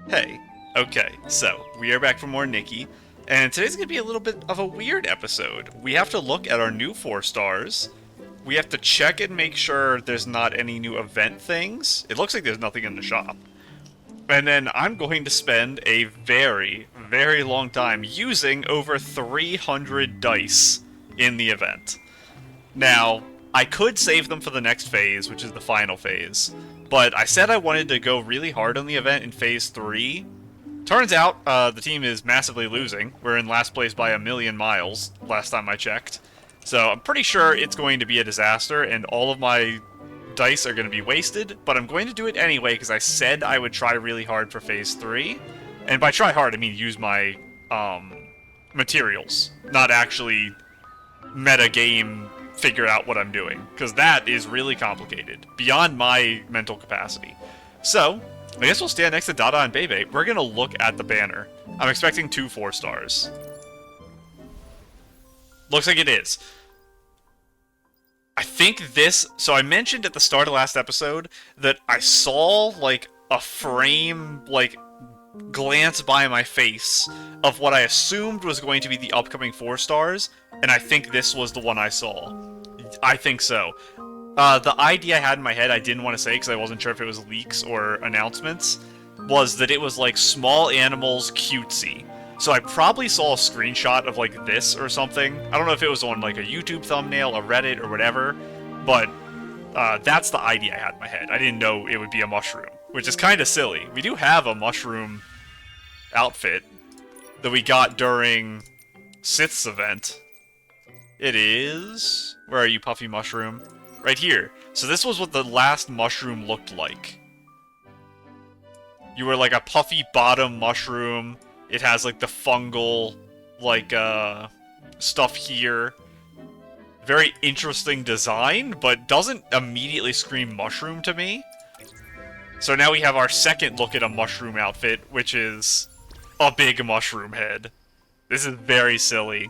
Hey, okay, so we are back for more Nikki, and today's gonna be a little bit of a weird episode. We have to look at our new 4 stars. We have to check and make sure there's not any new event things. It looks like there's nothing in the shop. And then I'm going to spend a very, very long time using over 300 dice in the event. Now, I could save them for the next phase, which is the final phase, but I said I wanted to go really hard on the event in phase 3. Turns out, the team is massively losing. We're in last place by a million miles, last time I checked. So I'm pretty sure it's going to be a disaster, and all of my dice are going to be wasted, but I'm going to do it anyway, because I said I would try really hard for phase 3. And by try hard, I mean use my, materials, not actually meta game figure out what I'm doing, because that is really complicated, beyond my mental capacity. So, I guess we'll stand next to Dada and Bebe. We're gonna look at the banner. I'm expecting 2 4 stars. Looks like it is. I think this... So I mentioned at the start of last episode that I saw, like, a frame, like, glance by my face of what I assumed was going to be the upcoming 4 stars, and I think this was the one I saw. I think so. The idea I had in my head, I didn't want to say because I wasn't sure if it was leaks or announcements, was that it was like small animals cutesy. So I probably saw a screenshot of like this or something. I don't know if it was on like a YouTube thumbnail, a Reddit, or whatever, but that's the idea I had in my head. I didn't know it would be a mushroom, which is kind of silly. We do have a mushroom outfit that we got during Sith's event. It is... Where are you, Puffy Mushroom? Right here. So this was what the last mushroom looked like. You were like a puffy bottom mushroom. It has like the fungal, like, stuff here. Very interesting design, but doesn't immediately scream mushroom to me. So now we have our second look at a mushroom outfit, which is a big mushroom head. This is very silly.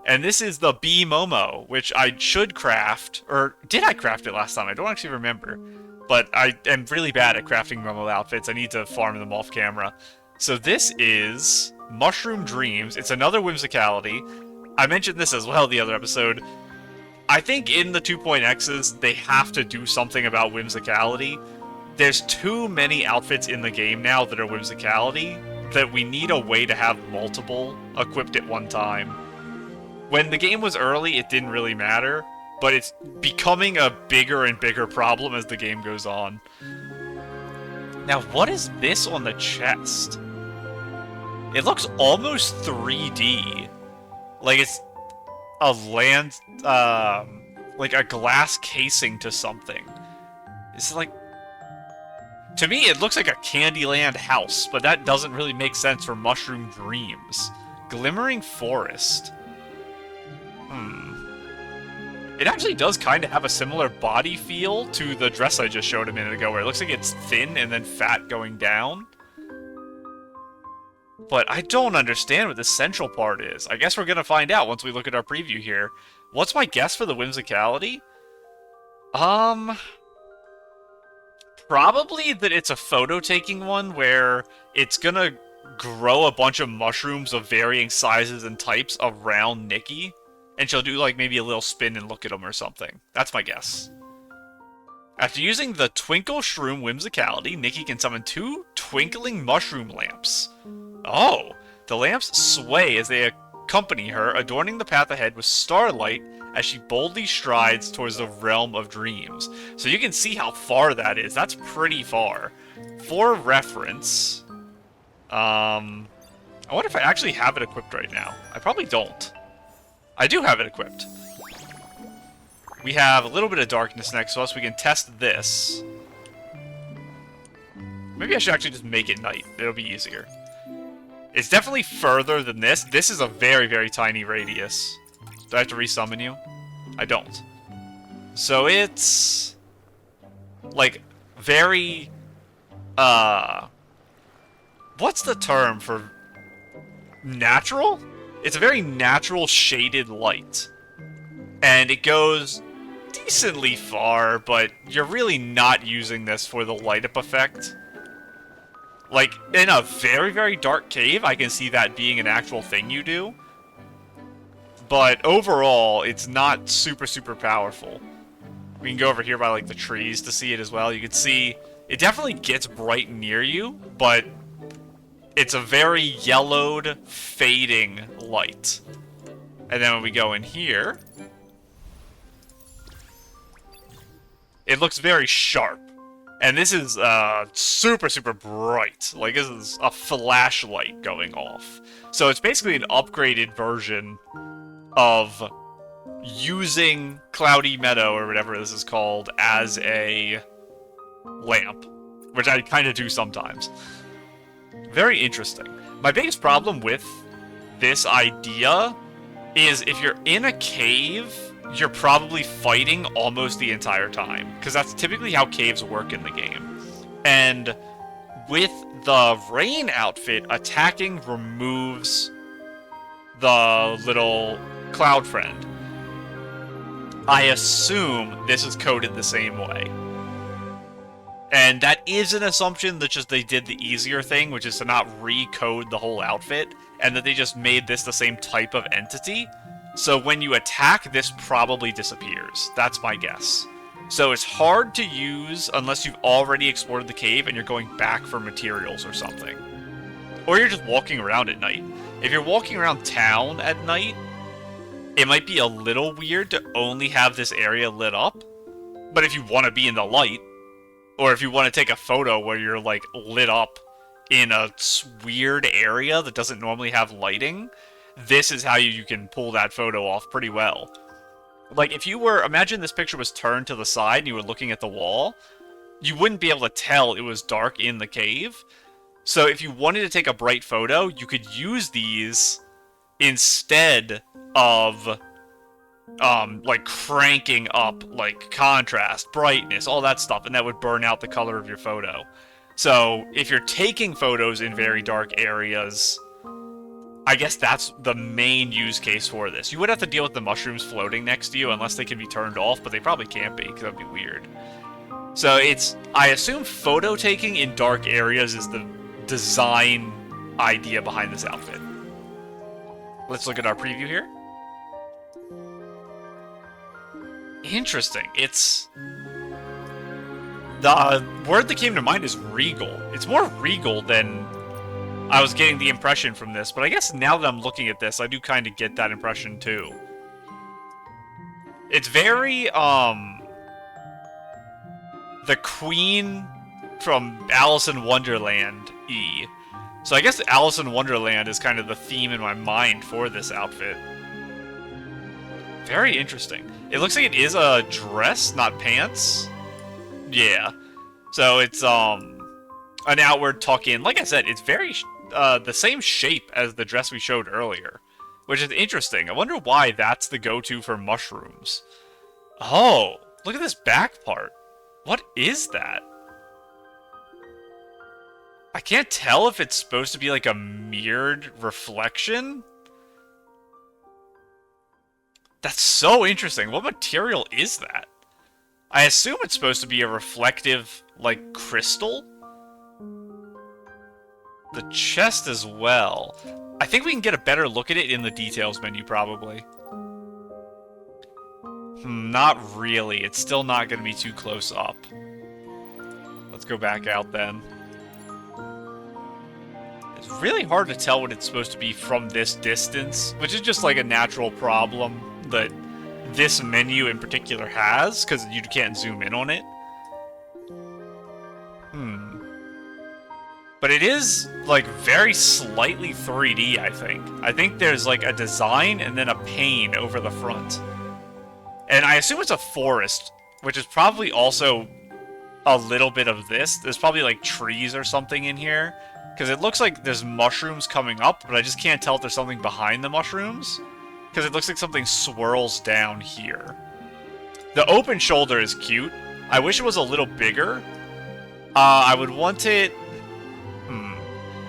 And this is the Bee Momo, which I should craft, or did I craft it last time? I don't actually remember. But I am really bad at crafting Momo outfits. I need to farm them off camera. So this is Mushroom Dreams. It's another whimsicality. I mentioned this as well the other episode. I think in the 2.x's, they have to do something about whimsicality. There's too many outfits in the game now that are whimsicality that we need a way to have multiple equipped at one time. When the game was early, it didn't really matter, but it's becoming a bigger and bigger problem as the game goes on. Now, what is this on the chest? It looks almost 3D. Like it's a land, like a glass casing to something. It's like... To me, it looks like a Candyland house, but that doesn't really make sense for Mushroom Dreams. Glimmering Forest. It actually does kind of have a similar body feel to the dress I just showed a minute ago, where it looks like it's thin and then fat going down. But I don't understand what the central part is. I guess we're going to find out once we look at our preview here. What's my guess for the whimsicality? Probably that it's a photo-taking one where it's gonna grow a bunch of mushrooms of varying sizes and types around Nikki. And she'll do, like, maybe a little spin and look at them or something. That's my guess. After using the Twinkle Shroom Whimsicality, Nikki can summon 2 twinkling mushroom lamps. Oh! The lamps sway as they accompany her, adorning the path ahead with starlight as she boldly strides towards the realm of dreams. So you can see how far that is. That's pretty far. For reference... I wonder if I actually have it equipped right now. I probably don't. I do have it equipped. We have a little bit of darkness next to us. We can test this. Maybe I should actually just make it night. It'll be easier. It's definitely further than this. This is a very, very tiny radius. Do I have to resummon you? I don't. So it's... like, very... what's the term for... natural? It's a very natural shaded light. And it goes decently far, but you're really not using this for the light up effect. Like, in a very, very dark cave, I can see that being an actual thing you do. But overall, it's not super, super powerful. We can go over here by, like, the trees to see it as well. You can see it definitely gets bright near you, but it's a very yellowed, fading light. And then when we go in here, it looks very sharp. And this is super, super bright. Like, this is a flashlight going off. So it's basically an upgraded version of using Cloudy Meadow, or whatever this is called, as a lamp. Which I kind of do sometimes. Very interesting. My biggest problem with this idea is if you're in a cave, you're probably fighting almost the entire time. Because that's typically how caves work in the game. And with the rain outfit, attacking removes the little cloud friend. I assume this is coded the same way. And that is an assumption that just they did the easier thing, which is to not recode the whole outfit, and that they just made this the same type of entity. So when you attack, this probably disappears. That's my guess. So it's hard to use unless you've already explored the cave and you're going back for materials or something. Or you're just walking around at night. If you're walking around town at night, it might be a little weird to only have this area lit up. But if you want to be in the light, or if you want to take a photo where you're, like, lit up in a weird area that doesn't normally have lighting, this is how you can pull that photo off pretty well. Like, if you were... Imagine this picture was turned to the side and you were looking at the wall. You wouldn't be able to tell it was dark in the cave. So if you wanted to take a bright photo, you could use these instead of... like, cranking up, like, contrast, brightness, all that stuff, and that would burn out the color of your photo. So, if you're taking photos in very dark areas, I guess that's the main use case for this. You would have to deal with the mushrooms floating next to you, unless they can be turned off, but they probably can't be, because that would be weird. So, I assume photo taking in dark areas is the design idea behind this outfit. Let's look at our preview here. Interesting. It's... The word that came to mind is regal. It's more regal than I was getting the impression from this, but I guess now that I'm looking at this, I do kind of get that impression too. It's very, the Queen from Alice in Wonderland-y. So I guess Alice in Wonderland is kind of the theme in my mind for this outfit. Very interesting. It looks like it is a dress, not pants. Yeah. So it's, an outward tuck-in. Like I said, it's very, the same shape as the dress we showed earlier. Which is interesting. I wonder why that's the go-to for mushrooms. Oh, look at this back part. What is that? I can't tell if it's supposed to be like a mirrored reflection. That's so interesting. What material is that? I assume it's supposed to be a reflective, like, crystal? The chest as well. I think we can get a better look at it in the details menu, probably. Not really. It's still not going to be too close up. Let's go back out, then. It's really hard to tell what it's supposed to be from this distance, which is just, like, a natural problem that this menu in particular has, because you can't zoom in on it. But it is, like, very slightly 3D, I think. I think there's, like, a design and then a pane over the front. And I assume it's a forest, which is probably also a little bit of this. There's probably, like, trees or something in here. Because it looks like there's mushrooms coming up, but I just can't tell if there's something behind the mushrooms. Because it looks like something swirls down here. The open shoulder is cute. I wish it was a little bigger. I would want it...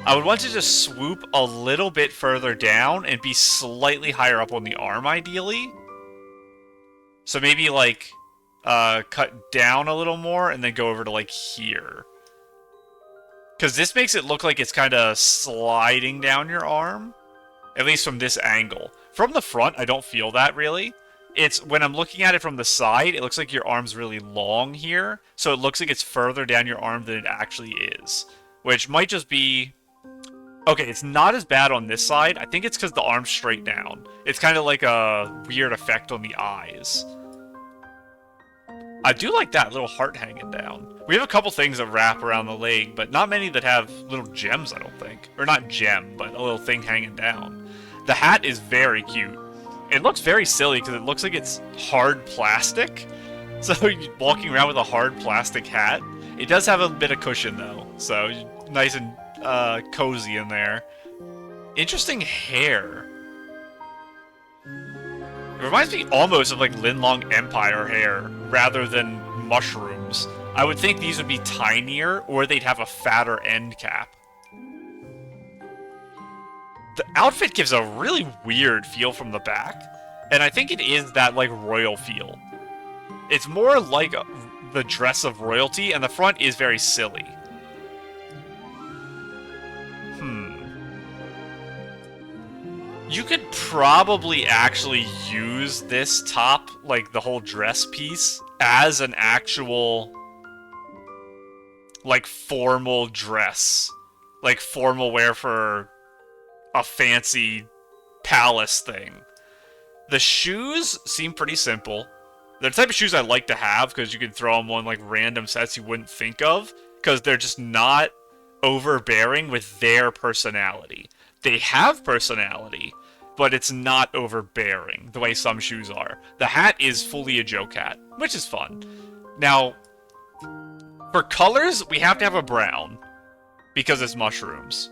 I would want it to swoop a little bit further down and be slightly higher up on the arm, ideally. So maybe, like, cut down a little more and then go over to, like, here. Because this makes it look like it's kind of sliding down your arm. At least from this angle. From the front, I don't feel that, really. It's when I'm looking at it from the side, it looks like your arm's really long here. So it looks like it's further down your arm than it actually is. Which might just be... Okay, it's not as bad on this side. I think it's because the arm's straight down. It's kind of like a weird effect on the eyes. I do like that little heart hanging down. We have a couple things that wrap around the leg, but not many that have little gems, I don't think. Or not gem, but a little thing hanging down. The hat is very cute. It looks very silly because it looks like it's hard plastic. So you're walking around with a hard plastic hat. It does have a bit of cushion though, so nice and cozy in there. Interesting hair. It reminds me almost of like Linlong Empire hair rather than mushrooms. I would think these would be tinier or they'd have a fatter end cap. The outfit gives a really weird feel from the back, and I think it is that like royal feel. It's more like the dress of royalty, and the front is very silly. You could probably actually use this top, like the whole dress piece, as an actual, like, formal dress. Like, formal wear for a fancy palace thing. The shoes seem pretty simple. They're the type of shoes I like to have, because you can throw them on, like, random sets you wouldn't think of, because they're just not overbearing with their personality. They have personality, but it's not overbearing, the way some shoes are. The hat is fully a joke hat, which is fun. Now, for colors, we have to have a brown, because it's mushrooms.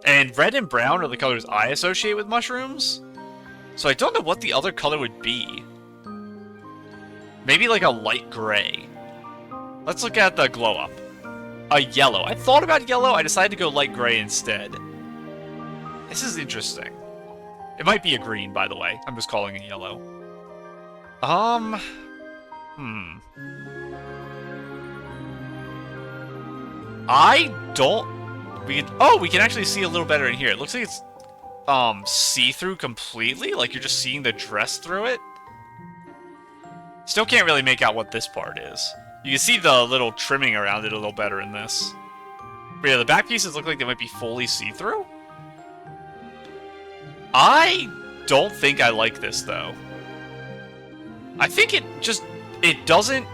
And red and brown are the colors I associate with mushrooms, so I don't know what the other color would be. Maybe like a light gray. Let's look at the glow-up. A yellow. I thought about yellow, I decided to go light gray instead. This is interesting. It might be a green, by the way. I'm just calling it yellow. I don't... we can actually see a little better in here. It looks like it's, see-through completely? Like you're just seeing the dress through it? Still can't really make out what this part is. You can see the little trimming around it a little better in this. But yeah, the back pieces look like they might be fully see-through? I don't think I like this, though. I think it doesn't...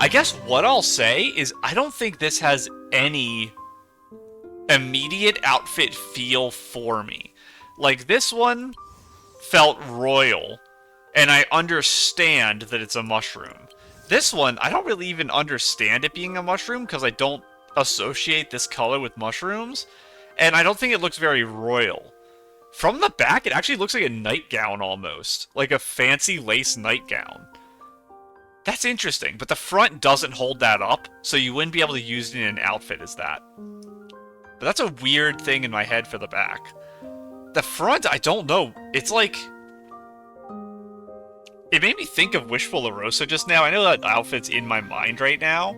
I guess what I'll say is I don't think this has any immediate outfit feel for me. Like, this one felt royal, and I understand that it's a mushroom. This one, I don't really even understand it being a mushroom, because I don't associate this color with mushrooms, and I don't think it looks very royal. From the back, it actually looks like a nightgown almost. Like a fancy lace nightgown. That's interesting, but the front doesn't hold that up, so you wouldn't be able to use it in an outfit as that. But that's a weird thing in my head for the back. The front, I don't know. It's like... It made me think of Wishful Arosa just now. I know that outfit's in my mind right now.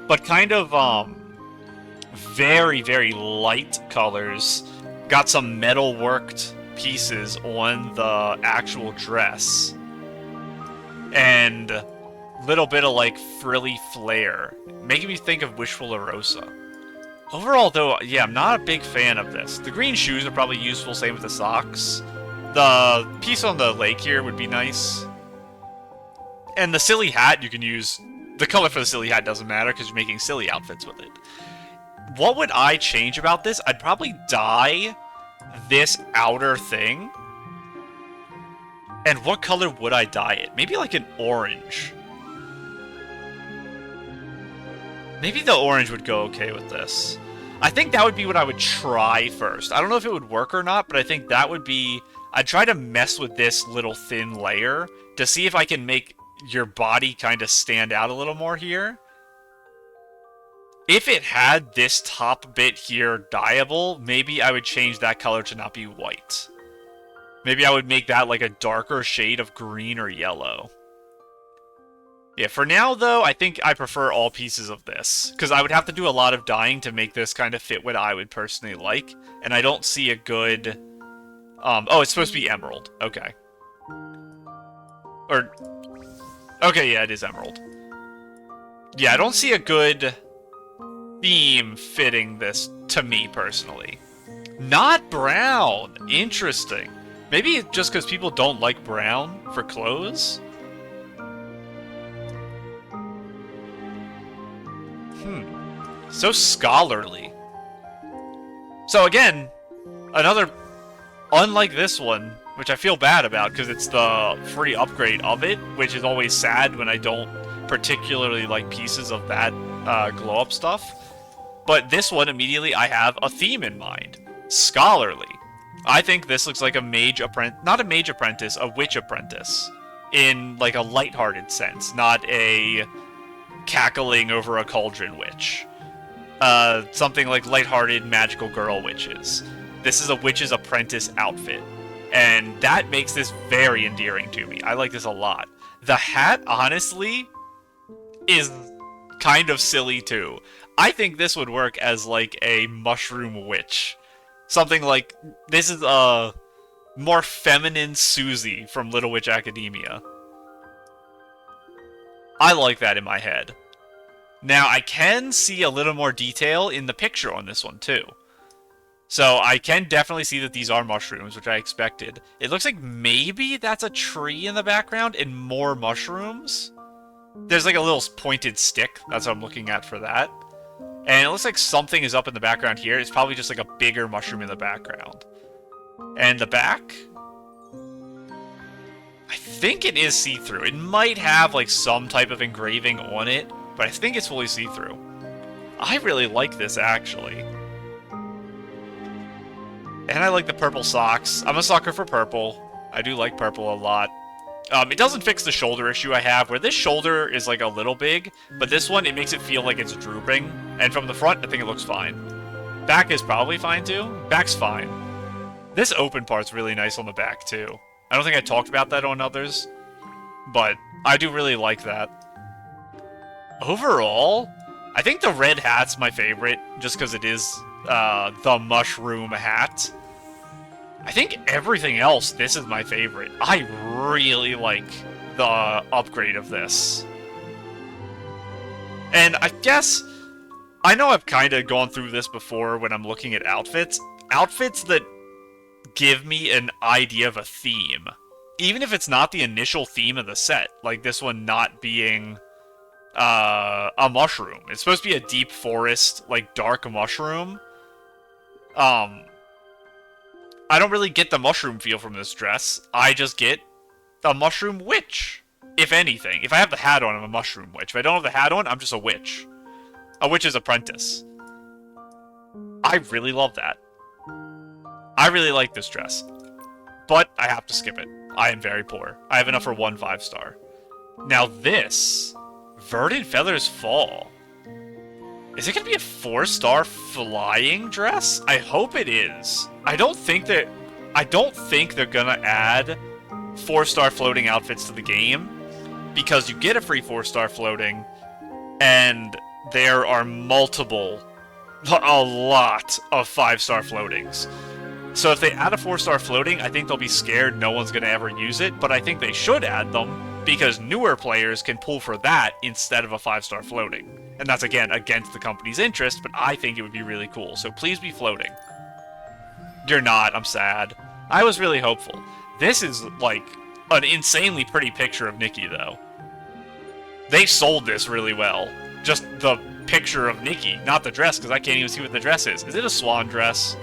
But kind of, very, very light colors. Got some metal-worked pieces on the actual dress. And a little bit of, like, frilly flair. Making me think of Wishful Arosa. Overall, though, yeah, I'm not a big fan of this. The green shoes are probably useful, same with the socks. The piece on the leg here would be nice. And the silly hat, you can use... The color for the silly hat doesn't matter, because you're making silly outfits with it. What would I change about this? I'd probably dye this outer thing. And what color would I dye it? Maybe like an orange. Maybe the orange would go okay with this. I think that would be what I would try first. I don't know if it would work or not, but I think that would be... I'd try to mess with this little thin layer to see if I can make your body kind of stand out a little more here. If it had this top bit here dyeable, maybe I would change that color to not be white. Maybe I would make that like a darker shade of green or yellow. Yeah, for now, though, I think I prefer all pieces of this. Because I would have to do a lot of dyeing to make this kind of fit what I would personally like. And I don't see a good... oh, it's supposed to be emerald. Okay. Or... Okay, yeah, it is emerald. Yeah, I don't see a good theme fitting this to me, personally. Not brown! Interesting. Maybe just because people don't like brown for clothes? So scholarly. So again, another... Unlike this one, which I feel bad about because it's the free upgrade of it, which is always sad when I don't particularly like pieces of that glow-up stuff. But this one, immediately, I have a theme in mind. Scholarly. I think this looks like a mage apprentice... Not a mage apprentice, a witch apprentice. In, like, a lighthearted sense, not a cackling over a cauldron witch. Something like lighthearted magical girl witches. This is a witch's apprentice outfit. And that makes this very endearing to me. I like this a lot. The hat, honestly, is kind of silly too. I think this would work as like a mushroom witch. Something like, this is a more feminine Susie from Little Witch Academia. I like that in my head. Now, I can see a little more detail in the picture on this one, too. So, I can definitely see that these are mushrooms, which I expected. It looks like maybe that's a tree in the background and more mushrooms. There's like a little pointed stick. That's what I'm looking at for that. And it looks like something is up in the background here. It's probably just like a bigger mushroom in the background. And the back? I think it is see-through. It might have like some type of engraving on it, but I think it's fully see-through. I really like this, actually. And I like the purple socks. I'm a sucker for purple. I do like purple a lot. It doesn't fix the shoulder issue I have, where this shoulder is like a little big, but this one, it makes it feel like it's drooping. And from the front, I think it looks fine. Back is probably fine, too. Back's fine. This open part's really nice on the back, too. I don't think I talked about that on others, but I do really like that. Overall, I think the red hat's my favorite, just because it is the mushroom hat. I think everything else, this is my favorite. I really like the upgrade of this. And I guess, I know I've kind of gone through this before when I'm looking at outfits. Outfits that give me an idea of a theme. Even if it's not the initial theme of the set, like this one not being a mushroom. It's supposed to be a deep forest, like dark mushroom. I don't really get the mushroom feel from this dress. I just get a mushroom witch, if anything. If I have the hat on, I'm a mushroom witch. If I don't have the hat on, I'm just a witch. A witch's apprentice. I really love that. I really like this dress. But I have to skip it. I am very poor. I have enough for 1 5-star. Now this, Verdant Feathers Fall. Is it going to be a 4-star flying dress? I hope it is. I don't think they're going to add 4-star floating outfits to the game, because you get a free 4-star floating, and there are a lot of 5-star floatings. So if they add a 4-star floating, I think they'll be scared no one's going to ever use it, but I think they should add them, because newer players can pull for that instead of a 5-star floating. And that's, again, against the company's interest, but I think it would be really cool. So please be floating. You're not. I'm sad. I was really hopeful. This is, like, an insanely pretty picture of Nikki, though. They sold this really well. Just the picture of Nikki, not the dress, because I can't even see what the dress is. Is it a swan dress?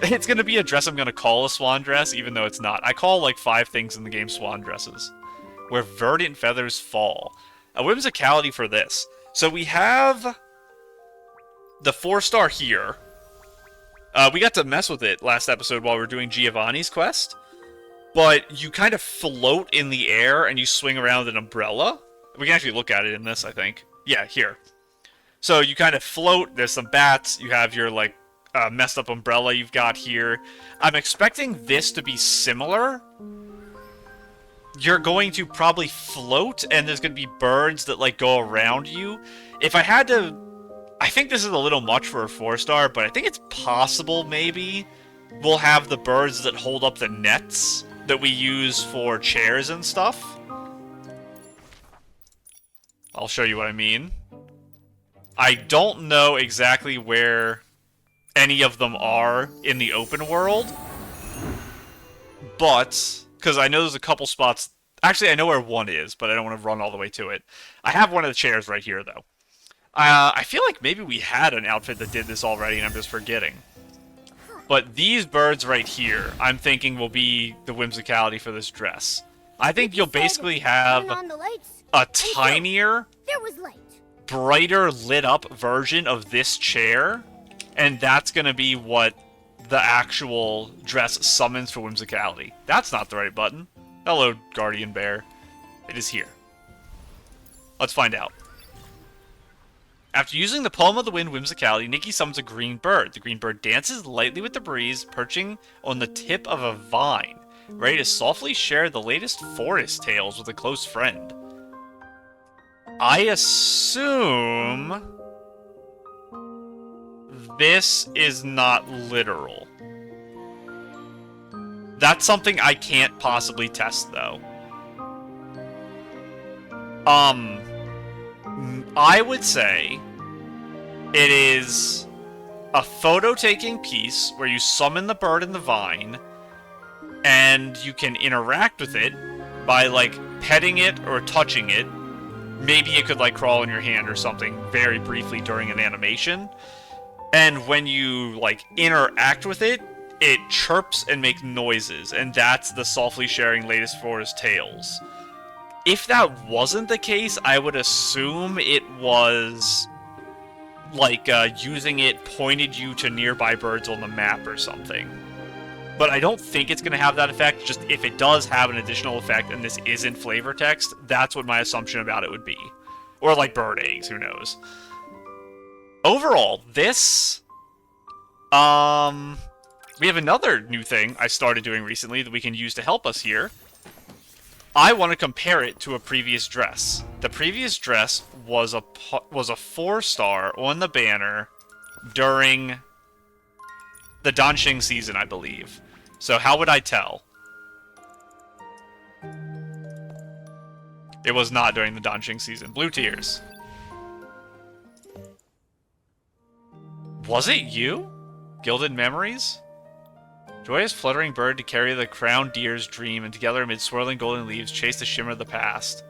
It's going to be a dress I'm going to call a swan dress, even though it's not. I call, like, 5 things in the game swan dresses. Where Verdant Feathers Fall. A whimsicality for this. So we have the 4-star here. We got to mess with it last episode while we were doing Giovanni's quest. But you kind of float in the air and you swing around an umbrella. We can actually look at it in this, I think. Yeah, here. So you kind of float. There's some bats. You have your, like, messed up umbrella you've got here. I'm expecting this to be similar. you're going to probably float, and there's going to be birds that, like, go around you. If I had to... I think this is a little much for a 4-star, but I think it's possible, maybe, we'll have the birds that hold up the nets that we use for chairs and stuff. I'll show you what I mean. I don't know exactly where any of them are in the open world, but, because I know there's a couple spots, actually I know where one is, but I don't want to run all the way to it. I have one of the chairs right here, though. I feel like maybe we had an outfit that did this already and I'm just forgetting. But these birds right here, I'm thinking will be the whimsicality for this dress. I think you'll basically have a tinier, brighter lit up version of this chair, and that's going to be what the actual dress summons for whimsicality. That's not the right button. Hello, Guardian Bear. It is here. Let's find out. After using the Poem of the Wind whimsicality, Nikki summons a green bird. The green bird dances lightly with the breeze, perching on the tip of a vine, ready to softly share the latest forest tales with a close friend. I assume this is not literal. That's something I can't possibly test, though. I would say it is a photo-taking piece where you summon the bird in the vine, and you can interact with it by, like, petting it or touching it. Maybe it could, like, crawl in your hand or something very briefly during an animation. And when you, like, interact with it, it chirps and makes noises, and that's the softly sharing latest forest tales. If that wasn't the case, I would assume it was, like, using it pointed you to nearby birds on the map or something. But I don't think it's going to have that effect. Just if it does have an additional effect and this isn't flavor text, that's what my assumption about it would be. Or, like, bird eggs, who knows. Overall, this... we have another new thing I started doing recently that we can use to help us here. I want to compare it to a previous dress. The previous dress was a 4-star on the banner during the Danxing season, I believe. So how would I tell? It was not during the Danxing season. Blue tears. Was it you? Gilded Memories? Joyous fluttering bird to carry the crowned deer's dream, and together amid swirling golden leaves chase the shimmer of the past.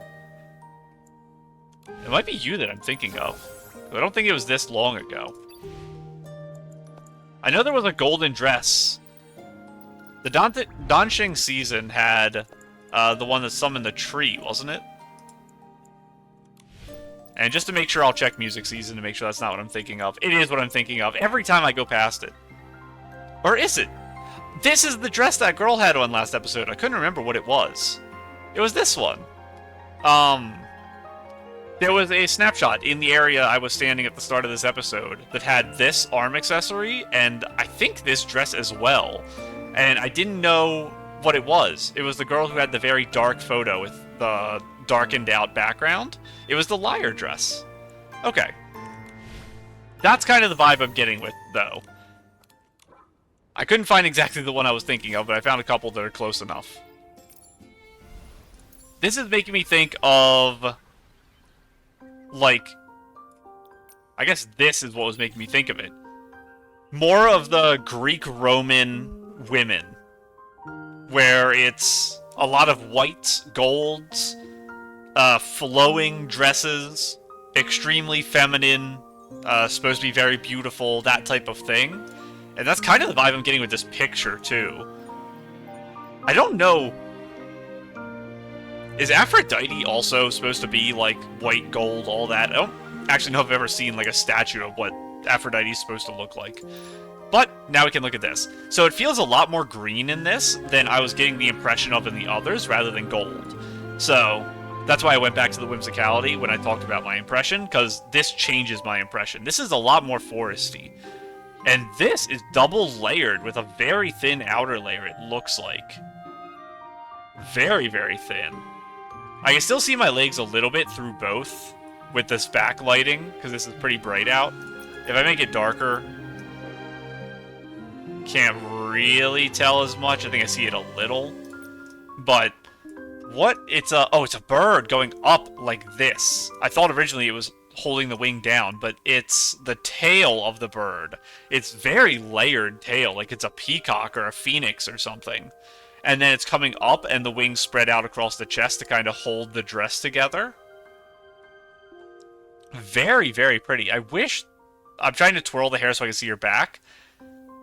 It might be you that I'm thinking of. I don't think it was this long ago. I know there was a golden dress. The Danxing season had the one that summoned the tree, wasn't it? And just to make sure, I'll check music season to make sure that's not what I'm thinking of. It is what I'm thinking of every time I go past it. Or is it? This is the dress that girl had on last episode. I couldn't remember what it was. It was this one. There was a snapshot in the area I was standing at the start of this episode that had this arm accessory, and I think this dress as well. And I didn't know what it was. It was the girl who had the very dark photo with the darkened out background. It was the liar dress. Okay. That's kind of the vibe I'm getting with, though. I couldn't find exactly the one I was thinking of, but I found a couple that are close enough. This is making me think of, like, I guess this is what was making me think of it. More of the Greek-Roman women, where it's a lot of whites, golds, flowing dresses, extremely feminine, supposed to be very beautiful, that type of thing. And that's kind of the vibe I'm getting with this picture, too. I don't know... Is Aphrodite also supposed to be, like, white, gold, all that? I don't actually know if I've ever seen, like, a statue of what Aphrodite is supposed to look like. But, now we can look at this. So it feels a lot more green in this than I was getting the impression of in the others, rather than gold. So, that's why I went back to the whimsicality when I talked about my impression, because this changes my impression. This is a lot more foresty. And this is double layered with a very thin outer layer, it looks like. very, very thin. I can still see my legs a little bit through both with this backlighting, because this is pretty bright out. If I make it darker, can't really tell as much. I think I see it a little. But what? It's a bird going up like this. I thought originally it was holding the wing down, but it's the tail of the bird. It's very layered tail, like it's a peacock or a phoenix or something. And then it's coming up and the wings spread out across the chest to kind of hold the dress together. Very, very pretty. I'm trying to twirl the hair so I can see your back.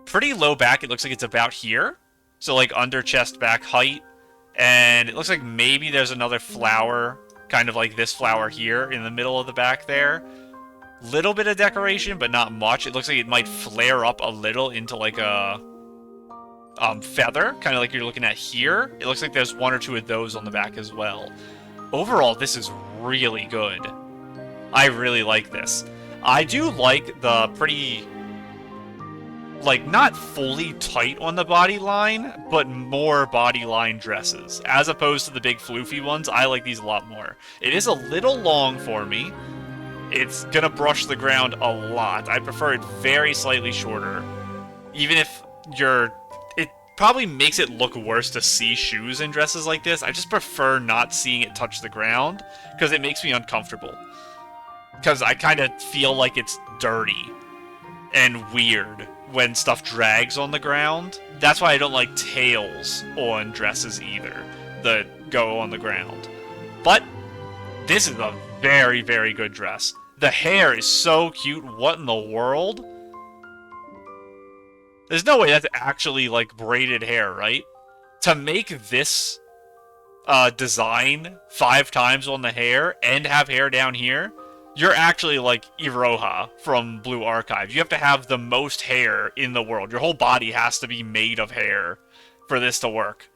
Pretty low back. It looks like it's about here. So like under chest back height. And it looks like maybe there's another flower, kind of like this flower here in the middle of the back there. Little bit of decoration, but not much. It looks like it might flare up a little into like a feather, kind of like you're looking at here. It looks like there's one or two of those on the back as well. Overall, this is really good. I really like this. I do like the pretty, like, not fully tight on the body line, but more body line dresses. As opposed to the big floofy ones, I like these a lot more. It is a little long for me. It's gonna brush the ground a lot. I prefer it very slightly shorter. Even if it probably makes it look worse to see shoes in dresses like this. I just prefer not seeing it touch the ground, because it makes me uncomfortable. Because I kind of feel like it's dirty and weird when stuff drags on the ground. That's why I don't like tails on dresses either that go on the ground. But this is a very, very good dress. The hair is so cute. What in the world? There's no way that's actually, like, braided hair, right? To make this design 5 times on the hair and have hair down here, you're actually like Iroha from Blue Archive. You have to have the most hair in the world. Your whole body has to be made of hair for this to work.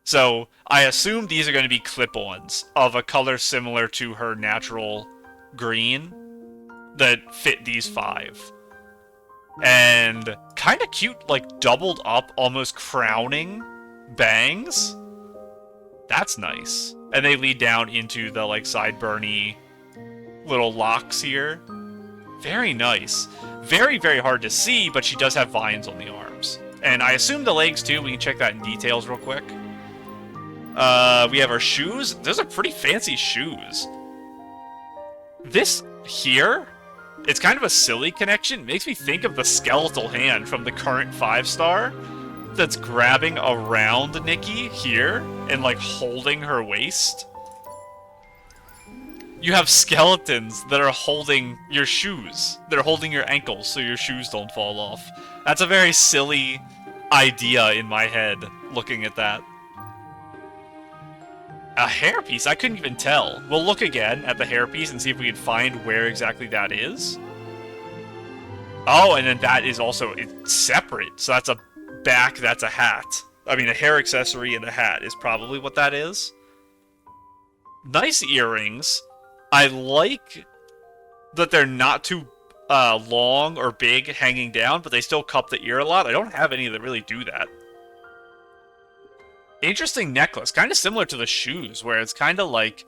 So I assume these are going to be clip-ons of a color similar to her natural green that fit these 5. And kind of cute, like doubled up, almost crowning bangs. That's nice. And they lead down into the like sideburny little locks here. Very nice. Very, very hard to see, but she does have vines on the arms. And I assume the legs too. We can check that in details real quick. We have our shoes. Those are pretty fancy shoes. This here, it's kind of a silly connection. It makes me think of the skeletal hand from the current 5-star that's grabbing around Nikki here and like holding her waist. You have skeletons that are holding your shoes. They're holding your ankles so your shoes don't fall off. That's a very silly idea in my head, looking at that. A hairpiece? I couldn't even tell. We'll look again at the hairpiece and see if we can find where exactly that is. Oh, and then that is also it's separate. So that's a back, that's a hat. I mean, a hair accessory and a hat is probably what that is. Nice earrings. I like that they're not too long or big hanging down, but they still cup the ear a lot. I don't have any that really do that. Interesting necklace. Kind of similar to the shoes, where it's kind of like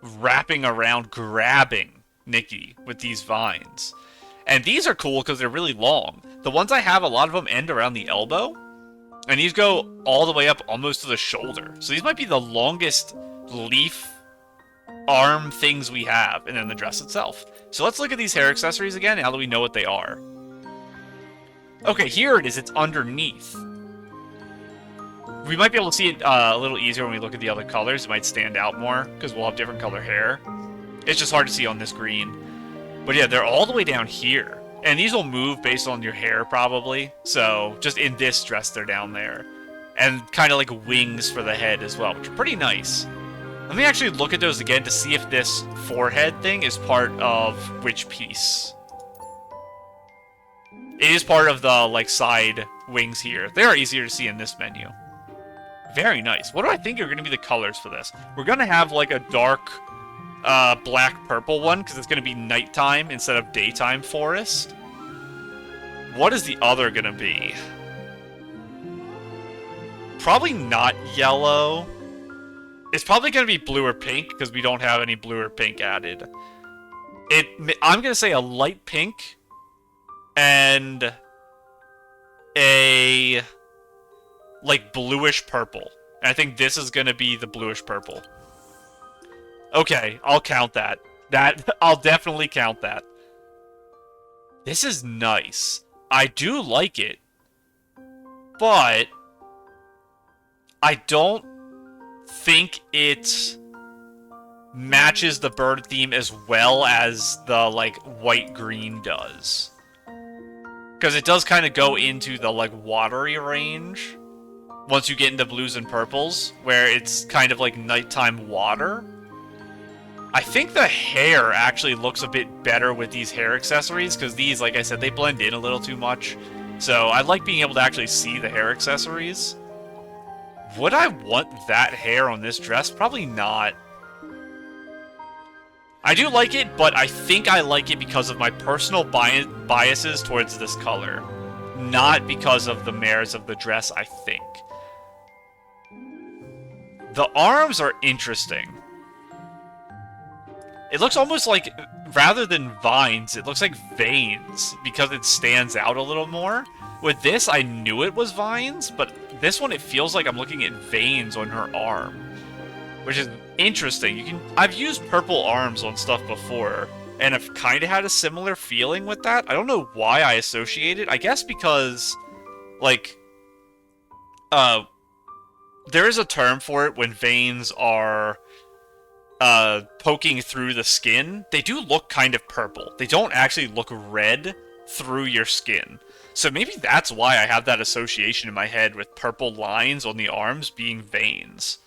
wrapping around, grabbing Nikki with these vines. And these are cool because they're really long. The ones I have, a lot of them end around the elbow. And these go all the way up almost to the shoulder. So these might be the longest leaf arm things we have, and then the dress itself. So let's look at these hair accessories again, now that we know what they are. Okay, here it is. It's underneath. We might be able to see it a little easier when we look at the other colors. It might stand out more, because we'll have different color hair. It's just hard to see on this green. But yeah, they're all the way down here. And these will move based on your hair, probably. So, just in this dress, they're down there. And kind of like wings for the head as well, which are pretty nice. Let me actually look at those again to see if this forehead thing is part of which piece. It is part of the, like, side wings here. They are easier to see in this menu. Very nice. What do I think are going to be the colors for this? We're going to have, like, a dark black-purple one, because it's going to be nighttime instead of daytime forest. What is the other going to be? Probably not yellow. It's probably going to be blue or pink, because we don't have any blue or pink added. I'm going to say a light pink and a, like, bluish purple. And I think this is going to be the bluish purple. Okay, I'll count that. I'll definitely count that. This is nice. I do like it. But I don't think it matches the bird theme as well as the, like, white-green does. Because it does kind of go into the, like, watery range once you get into blues and purples, where it's kind of like nighttime water. I think the hair actually looks a bit better with these hair accessories, because these, like I said, they blend in a little too much. So I like being able to actually see the hair accessories. Would I want that hair on this dress? Probably not. I do like it, but I think I like it because of my personal biases towards this color. Not because of the merits of the dress, I think. The arms are interesting. It looks almost like, rather than vines, it looks like veins, because it stands out a little more. With this, I knew it was vines, but this one, it feels like I'm looking at veins on her arm, which is interesting. I've used purple arms on stuff before, and I've kind of had a similar feeling with that. I don't know why I associate it. I guess because, like, there is a term for it when veins are poking through the skin. They do look kind of purple. They don't actually look red through your skin. So maybe that's why I have that association in my head with purple lines on the arms being veins.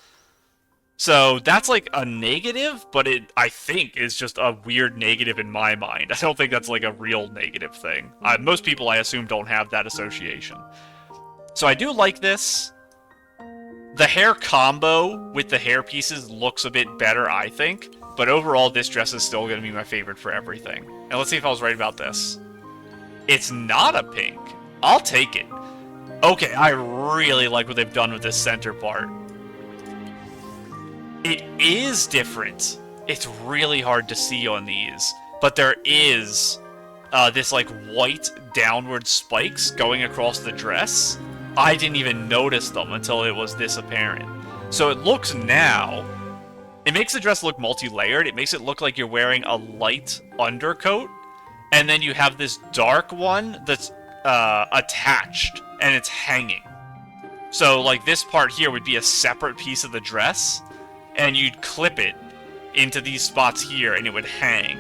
So that's like a negative, but it, I think, is just a weird negative in my mind. I don't think that's like a real negative thing. Most people, I assume, don't have that association. So I do like this. The hair combo with the hair pieces looks a bit better, I think. But overall, this dress is still going to be my favorite for everything. And let's see if I was right about this. It's not a pink. I'll take it. Okay, I really like what they've done with this center part. It is different. It's really hard to see on these. But there is this, like, white downward spikes going across the dress. I didn't even notice them until it was this apparent. So it looks now... It makes the dress look multi-layered. It makes it look like you're wearing a light undercoat. And then you have this dark one that's attached, and it's hanging. So, like, this part here would be a separate piece of the dress, and you'd clip it into these spots here, and it would hang.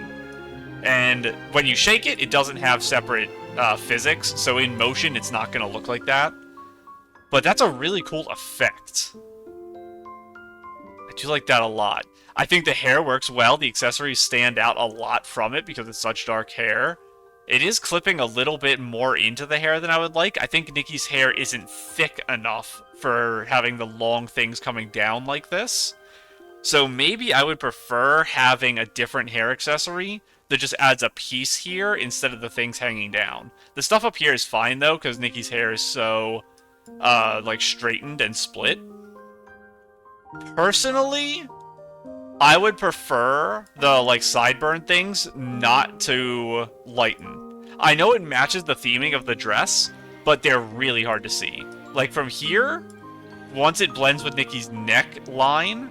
And when you shake it, it doesn't have separate physics, so in motion, it's not going to look like that. But that's a really cool effect. I do like that a lot. I think the hair works well. The accessories stand out a lot from it because it's such dark hair. It is clipping a little bit more into the hair than I would like. I think Nikki's hair isn't thick enough for having the long things coming down like this. So maybe I would prefer having a different hair accessory that just adds a piece here instead of the things hanging down. The stuff up here is fine, though, because Nikki's hair is so, like, straightened and split. Personally, I would prefer the, like, sideburn things not to lighten. I know it matches the theming of the dress, but they're really hard to see. Like, from here, once it blends with Nikki's neck line,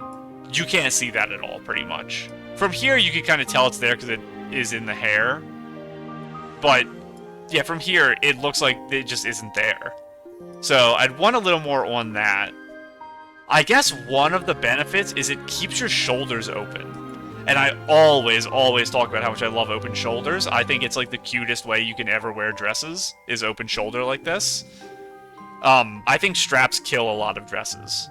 you can't see that at all, pretty much. From here, you can kind of tell it's there because it is in the hair. But, yeah, from here, it looks like it just isn't there. So, I'd want a little more on that. I guess one of the benefits is it keeps your shoulders open. And I always talk about how much I love open shoulders. I think it's like the cutest way you can ever wear dresses, is open shoulder like this. I think straps kill a lot of dresses.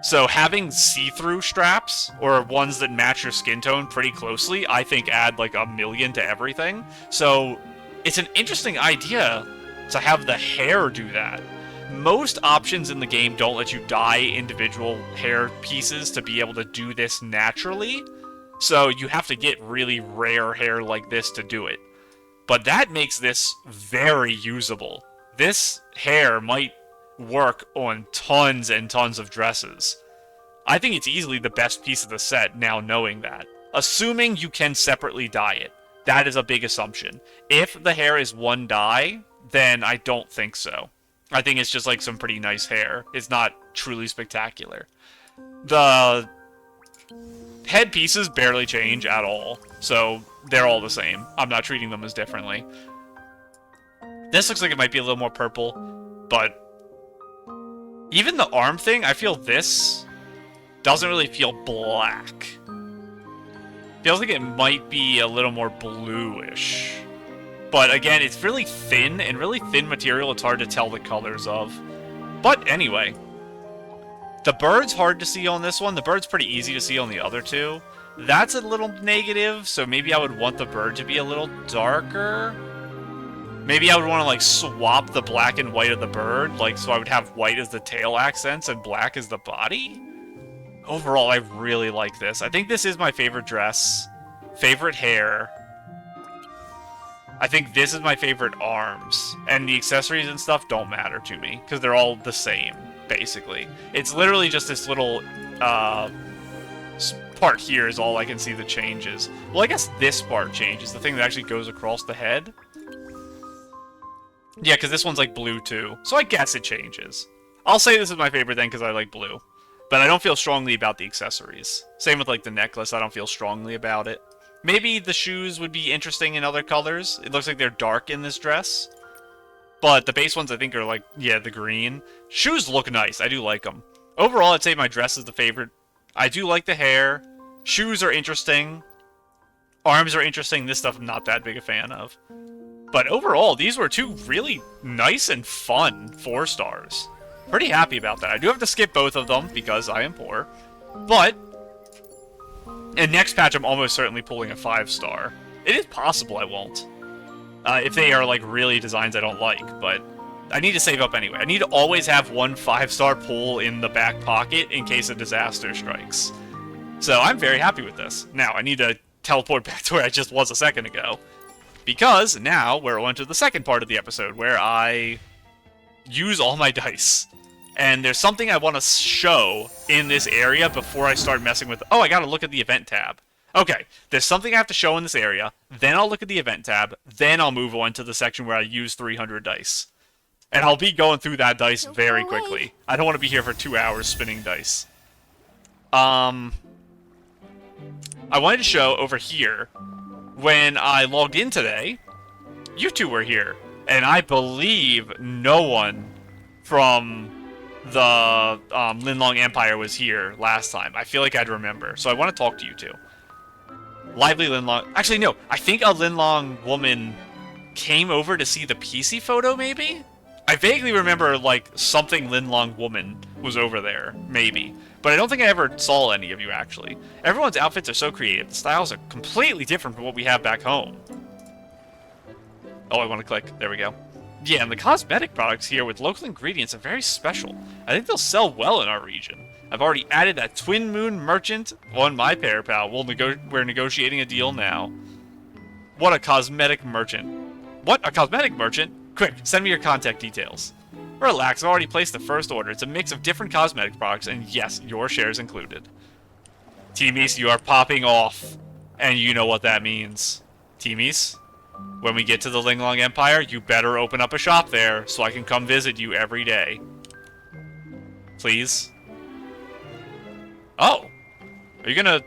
So having see-through straps, or ones that match your skin tone pretty closely, I think add like a million to everything. So it's an interesting idea to have the hair do that. Most options in the game don't let you dye individual hair pieces to be able to do this naturally, so you have to get really rare hair like this to do it. But that makes this very usable. This hair might work on tons and tons of dresses. I think it's easily the best piece of the set now knowing that. Assuming you can separately dye it. That is a big assumption. If the hair is one dye, then I don't think so. I think it's just like some pretty nice hair. It's not truly spectacular. The headpieces barely change at all, so they're all the same. I'm not treating them as differently. This looks like it might be a little more purple, but even the arm thing, I feel this doesn't really feel black. Feels like it might be a little more bluish. But again, it's really thin, and really thin material it's hard to tell the colors of. But anyway, the bird's hard to see on this one. The bird's pretty easy to see on the other two. That's a little negative, so maybe I would want the bird to be a little darker. Maybe I would want to, like, swap the black and white of the bird, like, so I would have white as the tail accents and black as the body. Overall, I really like this. I think this is my favorite dress, favorite hair. I think this is my favorite arms, and the accessories and stuff don't matter to me, because they're all the same, basically. It's literally just this little, part here is all I can see the changes. Well, I guess this part changes, the thing that actually goes across the head. Yeah, because this one's like blue too, so I guess it changes. I'll say this is my favorite then because I like blue. But I don't feel strongly about the accessories. Same with like the necklace, I don't feel strongly about it. Maybe the shoes would be interesting in other colors. It looks like they're dark in this dress. But the base ones I think are like, yeah, the green. Shoes look nice, I do like them. Overall, I'd say my dress is the favorite. I do like the hair. Shoes are interesting. Arms are interesting. This stuff I'm not that big a fan of. But overall, these were two really nice and fun 4 stars. Pretty happy about that. I do have to skip both of them because I am poor. But in next patch, I'm almost certainly pulling a 5-star. It is possible I won't. If they are like really designs I don't like, but I need to save up anyway. I need to always have one 5-star pull in the back pocket in case a disaster strikes. So I'm very happy with this. Now, I need to teleport back to where I just was a second ago. Because now we're on to the second part of the episode where I use all my dice. And there's something I want to show in this area before I start messing with... Oh, I gotta look at the event tab. Okay, there's something I have to show in this area, then I'll look at the event tab, then I'll move on to the section where I use 300 dice. And I'll be going through that dice very quickly. I don't want to be here for 2 hours spinning dice. I wanted to show over here, when I logged in today, you two were here. And I believe no one from the Linlong Empire was here last time. I feel like I'd remember. So I want to talk to you two. Lively Linlong... Actually, no. I think a Linlong woman came over to see the PC photo, maybe? I vaguely remember, like, something Linlong woman was over there. Maybe. But I don't think I ever saw any of you, actually. Everyone's outfits are so creative. The styles are completely different from what we have back home. Oh, I want to click. There we go. Yeah, and the cosmetic products here with local ingredients are very special. I think they'll sell well in our region. I've already added that Twin Moon Merchant on my pair pal. We're negotiating a deal now. What a cosmetic merchant. What? A cosmetic merchant? Quick, send me your contact details. Relax, I've already placed the first order. It's a mix of different cosmetic products, and yes, your shares included. Teamies, you are popping off. And you know what that means. Teamies, when we get to the Linlong Empire, you better open up a shop there so I can come visit you every day. Please? Oh! Are you gonna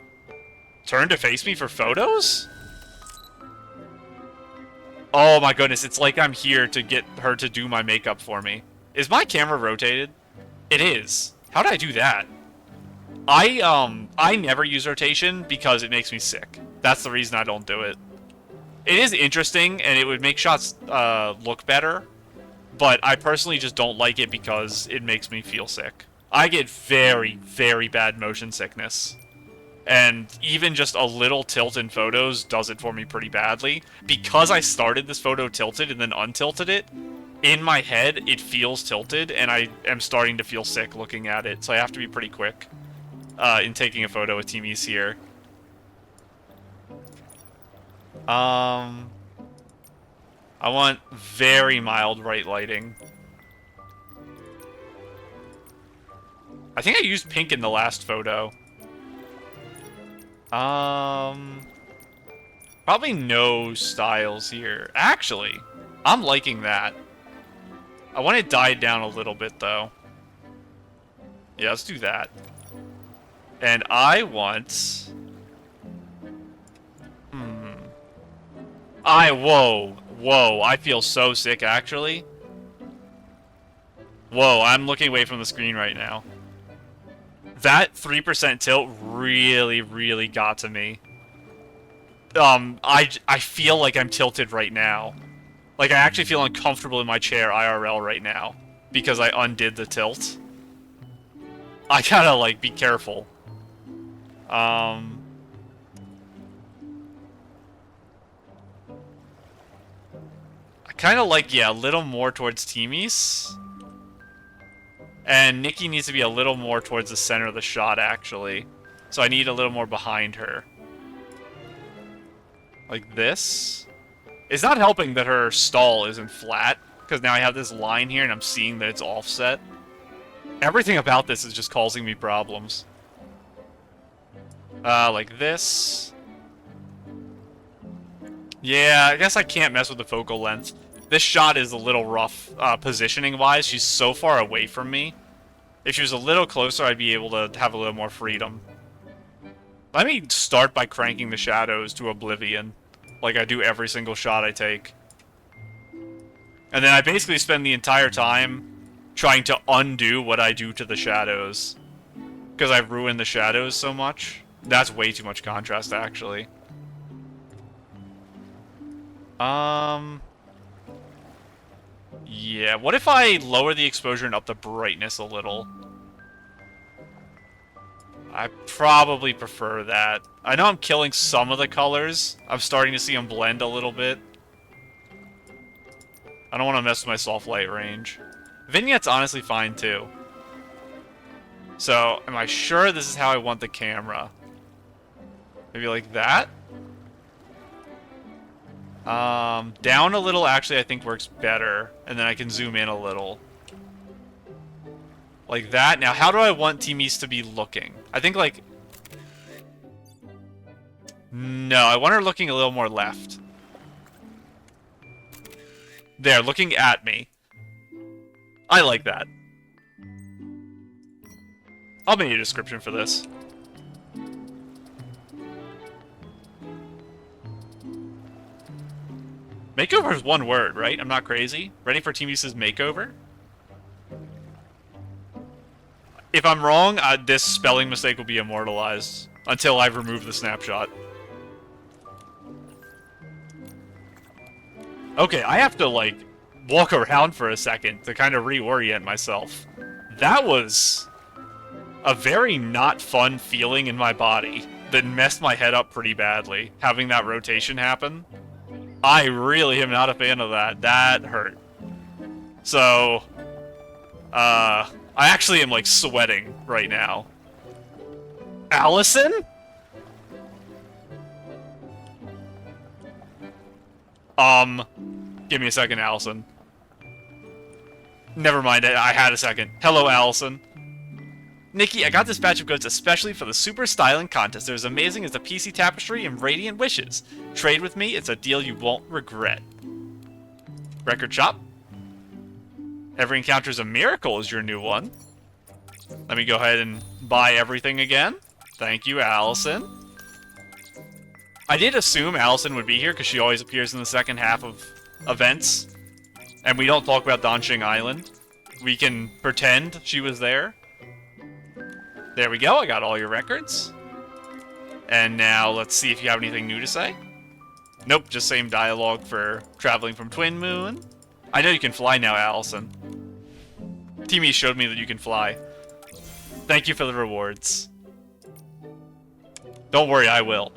turn to face me for photos? Oh my goodness, it's like I'm here to get her to do my makeup for me. Is my camera rotated? It is. How did I do that? I never use rotation because it makes me sick. That's the reason I don't do it. It is interesting, and it would make shots look better, but I personally just don't like it because it makes me feel sick. I get very, very bad motion sickness. And even just a little tilt in photos does it for me pretty badly. Because I started this photo tilted and then untilted it, in my head, it feels tilted, and I am starting to feel sick looking at it, so I have to be pretty quick in taking a photo with Teamies here. I want very mild right lighting. I think I used pink in the last photo. Probably no styles here. Actually, I'm liking that. I want it dyed down a little bit, though. Yeah, let's do that. And I want... Whoa, I feel so sick, actually. Whoa, I'm looking away from the screen right now. That 3% tilt really, really got to me. I feel like I'm tilted right now. Like, I actually feel uncomfortable in my chair IRL right now. Because I undid the tilt. I gotta, like, be careful. I kind of like, yeah, a little more towards Timmy's. And Nikki needs to be a little more towards the center of the shot, actually. So I need a little more behind her. Like this. It's not helping that her stall isn't flat, because now I have this line here and I'm seeing that it's offset. Everything about this is just causing me problems. Like this. Yeah, I guess I can't mess with the focal length. This shot is a little rough, positioning-wise. She's so far away from me. If she was a little closer, I'd be able to have a little more freedom. Let me start by cranking the shadows to oblivion, like I do every single shot I take. And then I basically spend the entire time trying to undo what I do to the shadows. Because I've ruined the shadows so much. That's way too much contrast, actually. Yeah, what if I lower the exposure and up the brightness a little? I probably prefer that. I know I'm killing some of the colors. I'm starting to see them blend a little bit. I don't want to mess with my soft light range. Vignette's honestly fine, too. So, am I sure this is how I want the camera? Maybe like that? Down a little actually I think works better, and then I can zoom in a little. Like that. Now, how do I want Timmy's to be looking? I think, like... No, I want her looking a little more left. There, looking at me. I like that. I'll make a description for this. Makeover is one word, right? I'm not crazy. Ready for Timmy's makeover? If I'm wrong, this spelling mistake will be immortalized until I've removed the snapshot. Okay, I have to, like, walk around for a second to kind of reorient myself. That was a very not fun feeling in my body that messed my head up pretty badly, having that rotation happen. I really am not a fan of that. That hurt. So, I actually am, like, sweating right now. Allison? Give me a second, Allison. Never mind, I had a second. Hello, Allison. Nikki, I got this batch of goods especially for the Super Styling Contest. They're as amazing as the PC Tapestry and Radiant Wishes. Trade with me, it's a deal you won't regret. Record shop. Every encounter is a miracle is your new one. Let me go ahead and buy everything again. Thank you, Allison. I did assume Allison would be here because she always appears in the second half of events. And we don't talk about Danxing Island. We can pretend she was there. There we go, I got all your records. And now let's see if you have anything new to say. Nope, just same dialogue for traveling from Twin Moon. I know you can fly now, Allison. Timmy showed me that you can fly. Thank you for the rewards. Don't worry, I will.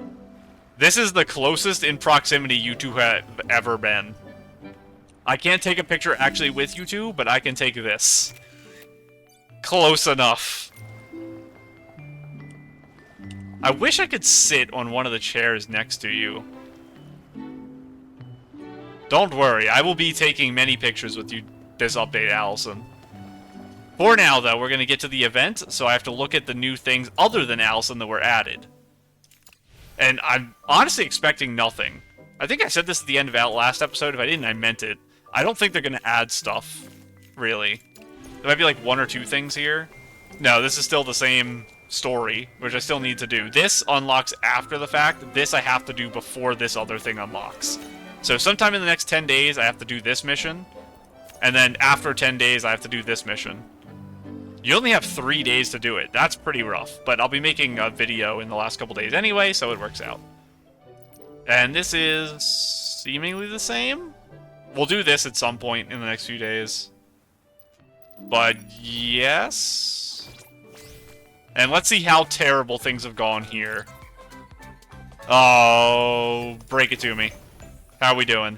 This is the closest in proximity you two have ever been. I can't take a picture actually with you two, but I can take this. Close enough. I wish I could sit on one of the chairs next to you. Don't worry, I will be taking many pictures with you this update, Allison. For now, though, we're going to get to the event, so I have to look at the new things other than Allison that were added. And I'm honestly expecting nothing. I think I said this at the end of our last episode. If I didn't, I meant it. I don't think they're going to add stuff, really. There might be like 1 or 2 things here. No, this is still the same story, which I still need to do. This unlocks after the fact. This I have to do before this other thing unlocks. So sometime in the next 10 days, I have to do this mission. And then after 10 days, I have to do this mission. You only have 3 days to do it. That's pretty rough. But I'll be making a video in the last couple days anyway, so it works out. And this is seemingly the same? We'll do this at some point in the next few days. But yes. And let's see how terrible things have gone here. Oh, break it to me. How are we doing?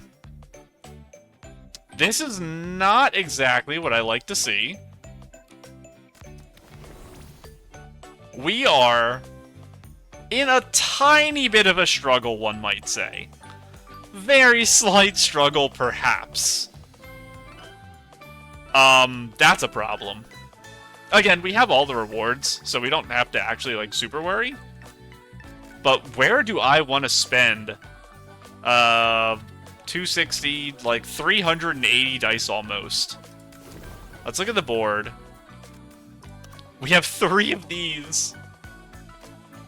This is not exactly what I like to see. We are in a tiny bit of a struggle, one might say. Very slight struggle, perhaps. That's a problem. Again, we have all the rewards, so we don't have to actually, like, super worry. But where do I want to spend, 260, like, 380 dice almost? Let's look at the board. We have 3 of these.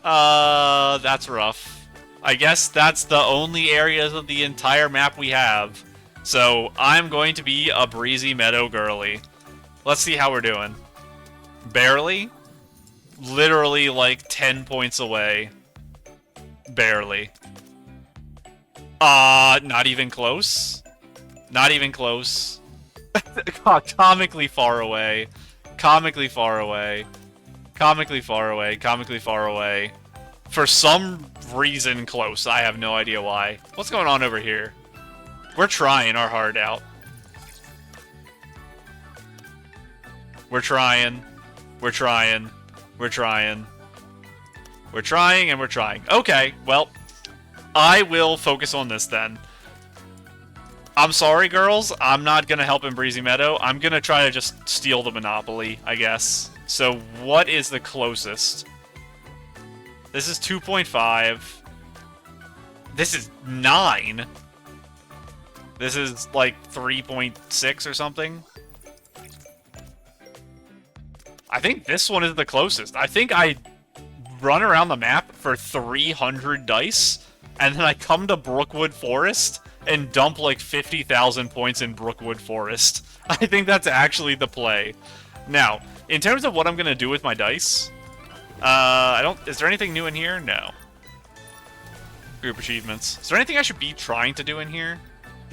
That's rough. I guess that's the only areas of the entire map we have. So, I'm going to be a breezy meadow girly. Let's see how we're doing. Barely? Literally, like, 10 points away. Barely. Not even close? Not even close. Comically far away. Comically far away. Comically far away. Comically far away. For some reason close. I have no idea why. What's going on over here? We're trying our heart out. We're trying. We're trying. We're trying. We're trying and we're trying. Okay, well, I will focus on this then. I'm sorry, girls. I'm not going to help in Breezy Meadow. I'm going to try to just steal the Monopoly, I guess. So, what is the closest? This is 2.5. This is 9. This is, like, 3.6 or something. I think this one is the closest. I think I run around the map for 300 dice, and then I come to Brookwood Forest and dump like 50,000 points in Brookwood Forest. I think that's actually the play. Now, in terms of what I'm gonna do with my dice, is there anything new in here? No. Group achievements. Is there anything I should be trying to do in here?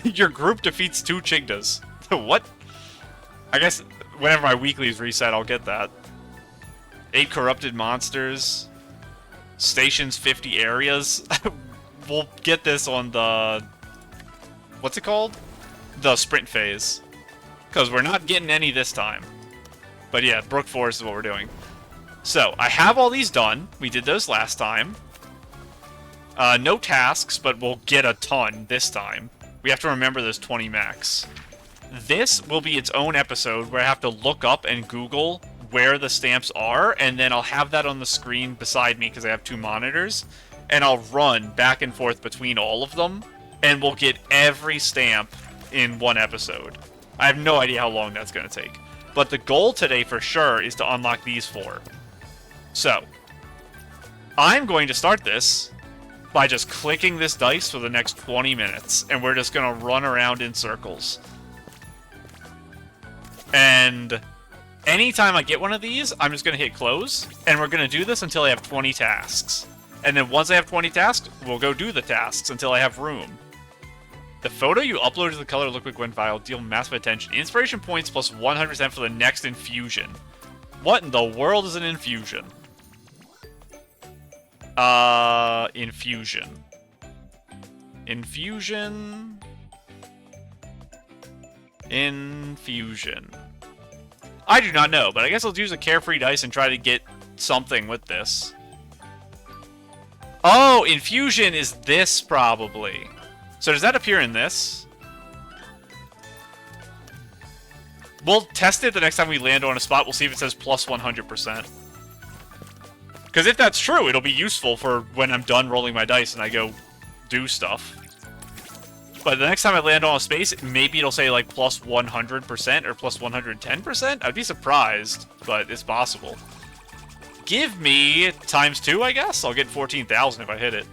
Your group defeats 2 Chigdas. What? I guess whenever my weeklies reset, I'll get that. 8 corrupted monsters. Stations 50 areas. We'll get this on the... What's it called? The sprint phase. Because we're not getting any this time. But yeah, Brook Forest is what we're doing. So, I have all these done. We did those last time. No tasks, but we'll get a ton this time. We have to remember there's 20 max. This will be its own episode where I have to look up and Google where the stamps are, and then I'll have that on the screen beside me because I have 2 monitors, and I'll run back and forth between all of them, and we'll get every stamp in one episode. I have no idea how long that's going to take. But the goal today for sure is to unlock these 4. So, I'm going to start this by just clicking this dice for the next 20 minutes, and we're just going to run around in circles. And anytime I get one of these, I'm just going to hit close, and we're going to do this until I have 20 tasks. And then once I have 20 tasks, we'll go do the tasks until I have room. The photo you upload to the Color Liquid Gwen file deal massive attention. Inspiration points plus 100% for the next infusion. What in the world is an infusion? Infusion. Infusion. Infusion. I do not know, but I guess I'll use a carefree dice and try to get something with this. Oh, infusion is this, probably. So does that appear in this? We'll test it the next time we land on a spot. We'll see if it says plus 100%. Because if that's true, it'll be useful for when I'm done rolling my dice and I go do stuff. But the next time I land on a space, maybe it'll say like plus 100% or plus 110%. I'd be surprised, but it's possible. Give me times 2, I guess. I'll get 14,000 if I hit it.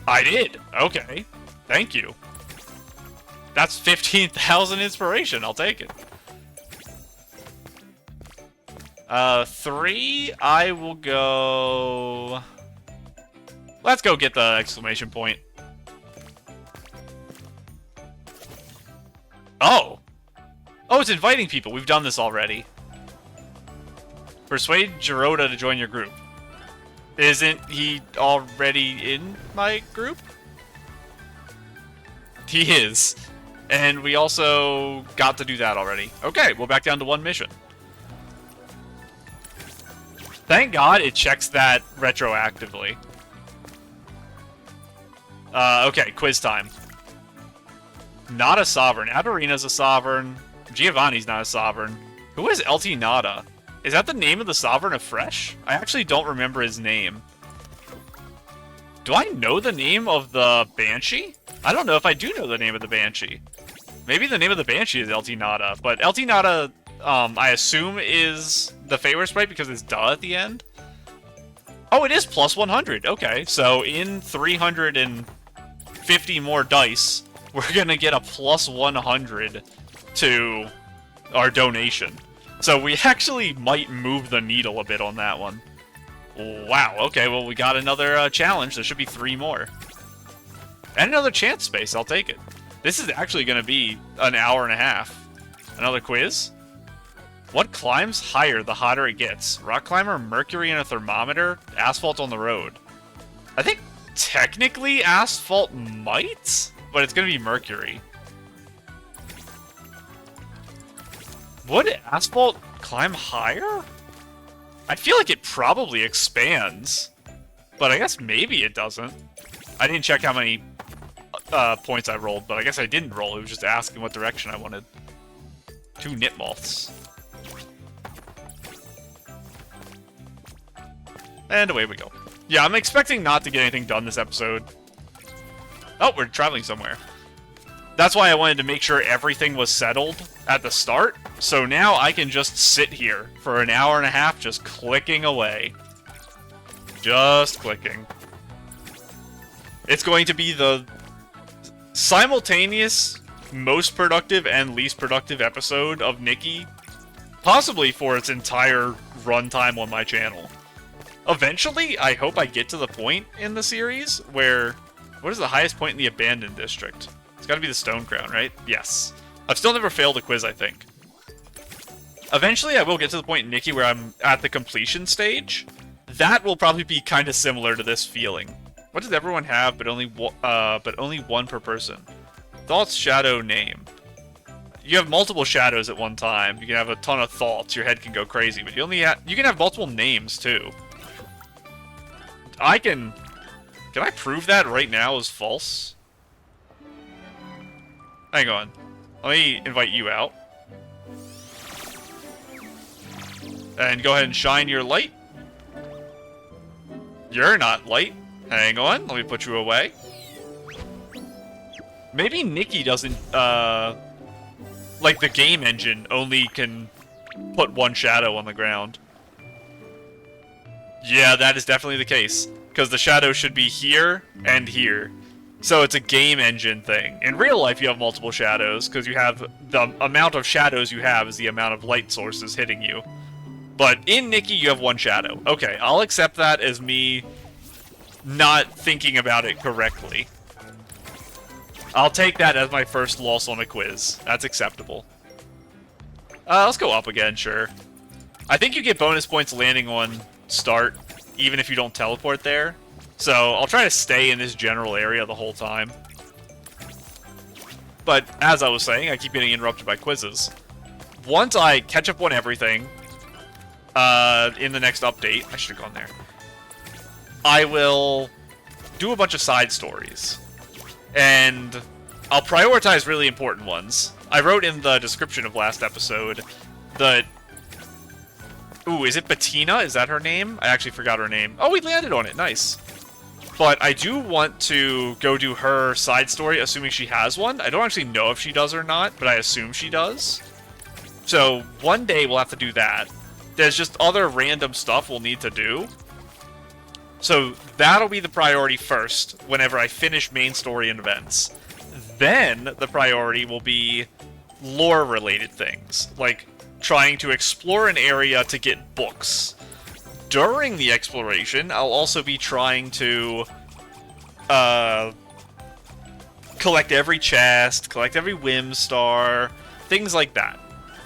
I did. Okay. Thank you. That's 15,000 inspiration. I'll take it. 3, I will go... Let's go get the exclamation point. Oh! Oh, it's inviting people. We've done this already. Persuade Giroda to join your group. Isn't he already in my group? He is. And we also got to do that already. Okay, we're back down to 1 mission. Thank God it checks that retroactively. Okay, quiz time. Not a sovereign. Adarina's a sovereign. Giovanni's not a sovereign. Who is LT Nada? Is that the name of the sovereign of Fresh? I actually don't remember his name. Do I know the name of the Banshee? I don't know if I do know the name of the Banshee. Maybe the name of the Banshee is LT Nada, but LT Nada, I assume is the Feyre sprite because it's duh at the end. Oh, it is plus 100. Okay, so in 350 more dice, we're gonna get a plus 100 to our donation. So we actually might move the needle a bit on that one. Wow, okay, well we got another challenge. There should be 3 more. And another chance space, I'll take it. This is actually going to be an hour and a half. Another quiz? What climbs higher the hotter it gets? Rock climber, mercury in a thermometer, asphalt on the road. I think technically asphalt might, but it's going to be mercury. Would asphalt climb higher? I feel like it probably expands, but I guess maybe it doesn't. I didn't check how many points I rolled, but I guess I didn't roll. It was just asking what direction I wanted. 2 nitmoths. And away we go. Yeah, I'm expecting not to get anything done this episode. Oh, we're traveling somewhere. That's why I wanted to make sure everything was settled at the start. So now I can just sit here for an hour and a half just clicking away. Just clicking. It's going to be the simultaneous most productive and least productive episode of Nikki, possibly for its entire runtime on my channel. Eventually, I hope I get to the point in the series where... What is the highest point in the Abandoned District? It's gotta be the Stone Crown, right? Yes. I've still never failed a quiz, I think. Eventually, I will get to the point in Nikki where I'm at the completion stage. That will probably be kind of similar to this feeling. What does everyone have, but only one per person? Thoughts, shadow, name. You have multiple shadows at one time. You can have a ton of thoughts. Your head can go crazy, but you can have multiple names too. Can I prove that right now is false? Hang on. Let me invite you out. And go ahead and shine your light. You're not light. Hang on, let me put you away. Maybe Nikki doesn't, like the game engine only can put 1 shadow on the ground. Yeah, that is definitely the case. Because the shadow should be here and here. So it's a game engine thing. In real life, you have multiple shadows, because you have the amount of shadows you have is the amount of light sources hitting you. But in Nikki, you have 1 shadow. Okay, I'll accept that as me not thinking about it correctly. I'll take that as my first loss on a quiz. That's acceptable. Let's go up again, sure. I think you get bonus points landing on start, even if you don't teleport there. So I'll try to stay in this general area the whole time. But as I was saying, I keep getting interrupted by quizzes. Once I catch up on everything, in the next update, I should have gone there, I will do a bunch of side stories. And I'll prioritize really important ones. I wrote in the description of last episode that... Ooh, is it Bettina? Is that her name? I actually forgot her name. Oh, we landed on it. Nice. But I do want to go do her side story, assuming she has one. I don't actually know if she does or not, but I assume she does. So one day we'll have to do that. There's just other random stuff we'll need to do. So that'll be the priority first, whenever I finish main story and events. Then the priority will be lore-related things, like trying to explore an area to get books. During the exploration, I'll also be trying to collect every chest, collect every whim star, things like that.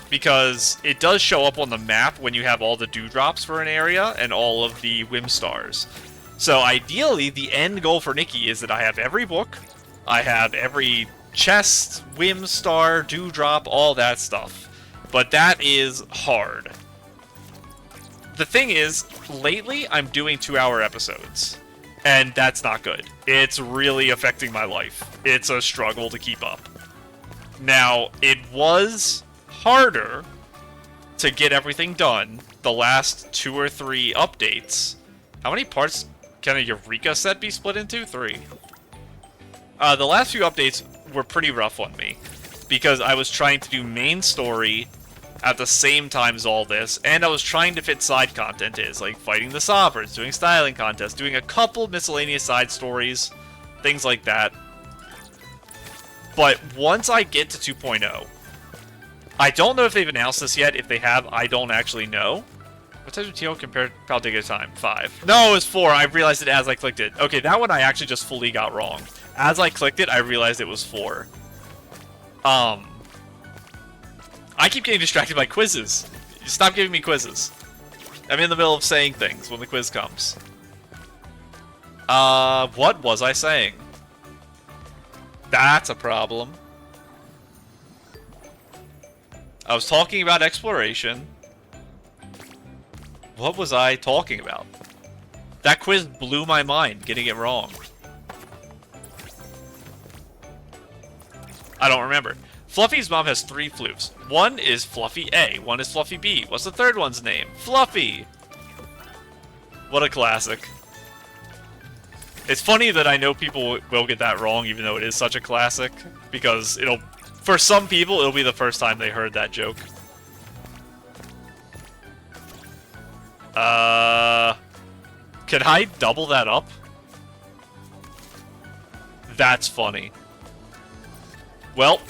Because it does show up on the map when you have all the dewdrops for an area and all of the whim stars. So ideally, the end goal for Nikki is that I have every book, I have every chest, whim star, dewdrop, all that stuff. But that is hard. The thing is, lately I'm doing 2-hour episodes, and that's not good. It's really affecting my life. It's a struggle to keep up. Now, it was harder to get everything done the last 2 or 3 updates. How many parts can a Eureka set be split into? 3. The last few updates were pretty rough on me, because I was trying to do main story at the same time as all this, and I was trying to fit side content in, like fighting the Sovereigns, doing styling contests, doing a couple miscellaneous side stories, things like that. But once I get to 2.0, I don't know if they've announced this yet. If they have, I don't actually know. What times of TL compared to Paldega time? 5. No, it was 4. I realized it as I clicked it. Okay, that one I actually just fully got wrong. As I clicked it, I realized it was 4. I keep getting distracted by quizzes. Stop giving me quizzes. I'm in the middle of saying things when the quiz comes. What was I saying? That's a problem. I was talking about exploration. What was I talking about? That quiz blew my mind, getting it wrong. I don't remember. Fluffy's mom has 3 floofs. One is Fluffy A, one is Fluffy B. What's the third one's name? Fluffy! What a classic. It's funny that I know people will get that wrong, even though it is such a classic, because it'll... For some people, it'll be the first time they heard that joke. Can I double that up? That's funny. Well,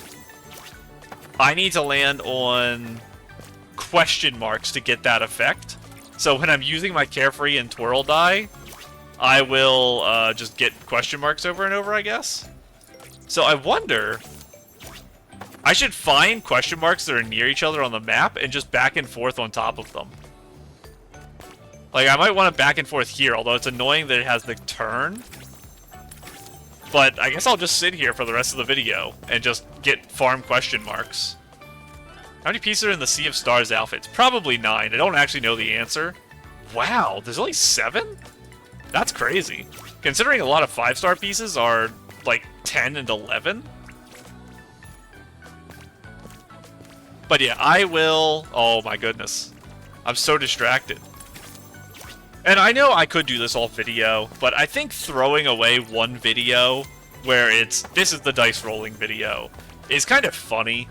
I need to land on question marks to get that effect. So when I'm using my Carefree and Twirl die, I will just get question marks over and over, I guess. So I wonder... I should find question marks that are near each other on the map and just back and forth on top of them. Like, I might want to back and forth here, although it's annoying that it has the turn. But I guess I'll just sit here for the rest of the video and just get farm question marks. How many pieces are in the Sea of Stars outfits? Probably 9. I don't actually know the answer. Wow, there's only 7? That's crazy. Considering a lot of 5-star pieces are, like, 10 and 11. But yeah, I will... Oh my goodness. I'm so distracted. And I know I could do this all video, but I think throwing away one video where it's, this is the dice rolling video, is kind of funny.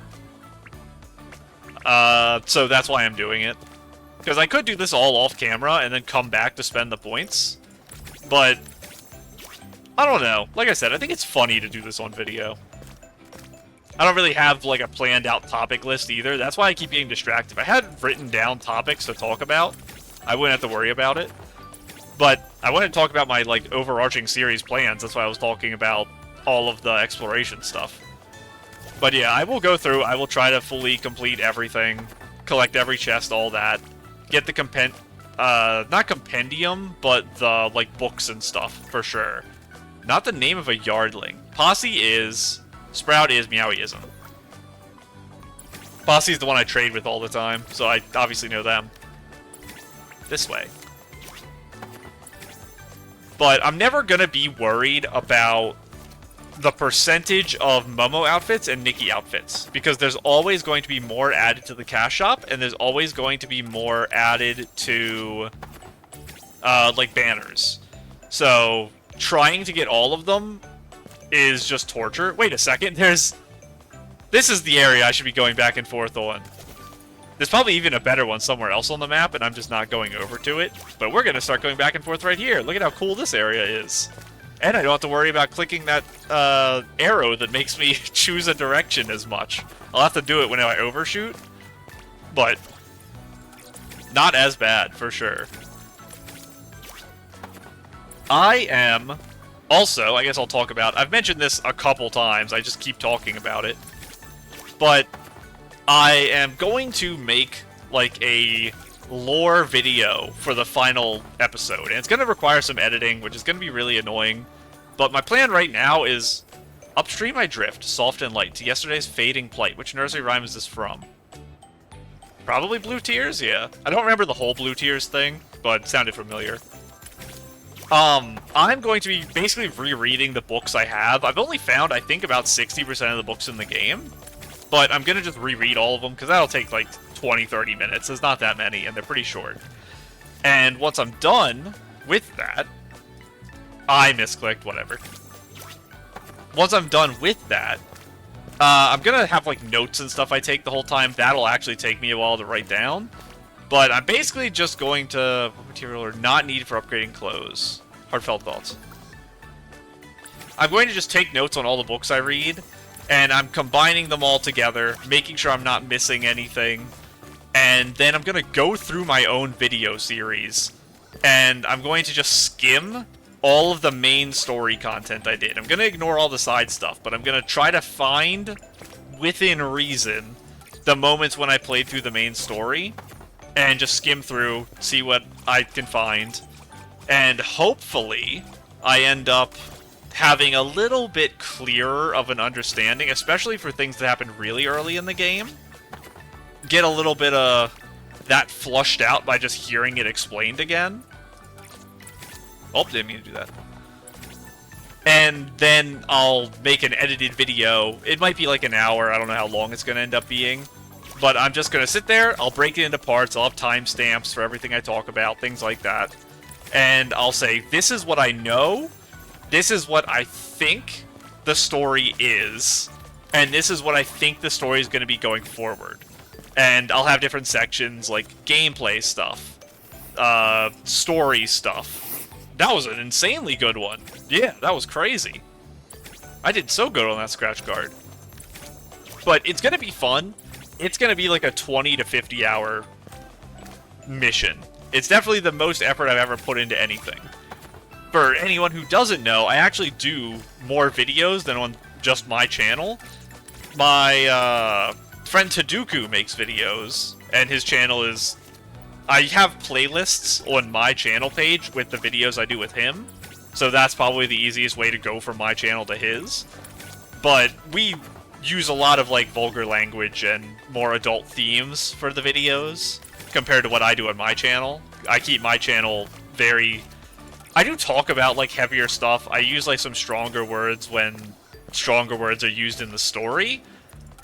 So that's why I'm doing it. Because I could do this all off camera and then come back to spend the points. But, I don't know. Like I said, I think it's funny to do this on video. I don't really have, like, a planned out topic list either. That's why I keep getting distracted. If I had written down topics to talk about, I wouldn't have to worry about it. But I wanted to talk about my, like, overarching series plans. That's why I was talking about all of the exploration stuff. But yeah, I will go through. I will try to fully complete everything. Collect every chest, all that. Get the not compendium, but the, like, books and stuff, for sure. Not the name of a yardling. Posse is... Sprout is, Meowie isn't. Posse's the one I trade with all the time, so I obviously know them. This way. But I'm never gonna be worried about the percentage of Momo outfits and Nikki outfits, because there's always going to be more added to the cash shop, and there's always going to be more added to, like, banners. So, trying to get all of them is just torture. Wait a second, this is the area I should be going back and forth on. There's probably even a better one somewhere else on the map, and I'm just not going over to it. But we're going to start going back and forth right here. Look at how cool this area is. And I don't have to worry about clicking that arrow that makes me choose a direction as much. I'll have to do it when I overshoot, but not as bad, for sure. I am... Also, I guess I'll talk about... I've mentioned this a couple times, I just keep talking about it. But I am going to make, like, a lore video for the final episode. And it's going to require some editing, which is going to be really annoying. But my plan right now is upstream I drift, soft and light, to yesterday's fading plight. Which nursery rhyme is this from? Probably Blue Tears? Yeah. I don't remember the whole Blue Tears thing, but it sounded familiar. I'm going to be basically rereading the books I have. I've only found, I think, about 60% of the books in the game. But I'm going to just reread all of them, because that'll take, like, 20-30 minutes. There's not that many, and they're pretty short. And once I'm done with that... I misclicked, whatever. Once I'm done with that, I'm going to have, like, notes and stuff I take the whole time. That'll actually take me a while to write down. But I'm basically just going to... What material are not needed for upgrading clothes? Heartfelt thoughts. I'm going to just take notes on all the books I read, and I'm combining them all together, making sure I'm not missing anything. And then I'm going to go through my own video series, and I'm going to just skim all of the main story content I did. I'm going to ignore all the side stuff, but I'm going to try to find, within reason, the moments when I played through the main story, and just skim through, see what I can find. And hopefully, I end up having a little bit clearer of an understanding, especially for things that happened really early in the game. Get a little bit of that flushed out by just hearing it explained again. Oh, didn't mean to do that. And then I'll make an edited video. It might be like an hour. I don't know how long it's going to end up being. But I'm just going to sit there. I'll break it into parts. I'll have timestamps for everything I talk about. Things like that. And I'll say, this is what I know. This is what I think the story is. And this is what I think the story is going to be going forward. And I'll have different sections like gameplay stuff. Story stuff. That was an insanely good one. Yeah, that was crazy. I did so good on that scratch card. But it's going to be fun. It's going to be like a 20 to 50 hour mission. It's definitely the most effort I've ever put into anything. For anyone who doesn't know, I actually do more videos than on just my channel. My friend Taduku makes videos, and his channel is... I have playlists on my channel page with the videos I do with him, so that's probably the easiest way to go from my channel to his. But we use a lot of, like, vulgar language and more adult themes for the videos, compared to what I do on my channel. I keep my channel very... I do talk about, like, heavier stuff. I use, like, some stronger words when stronger words are used in the story,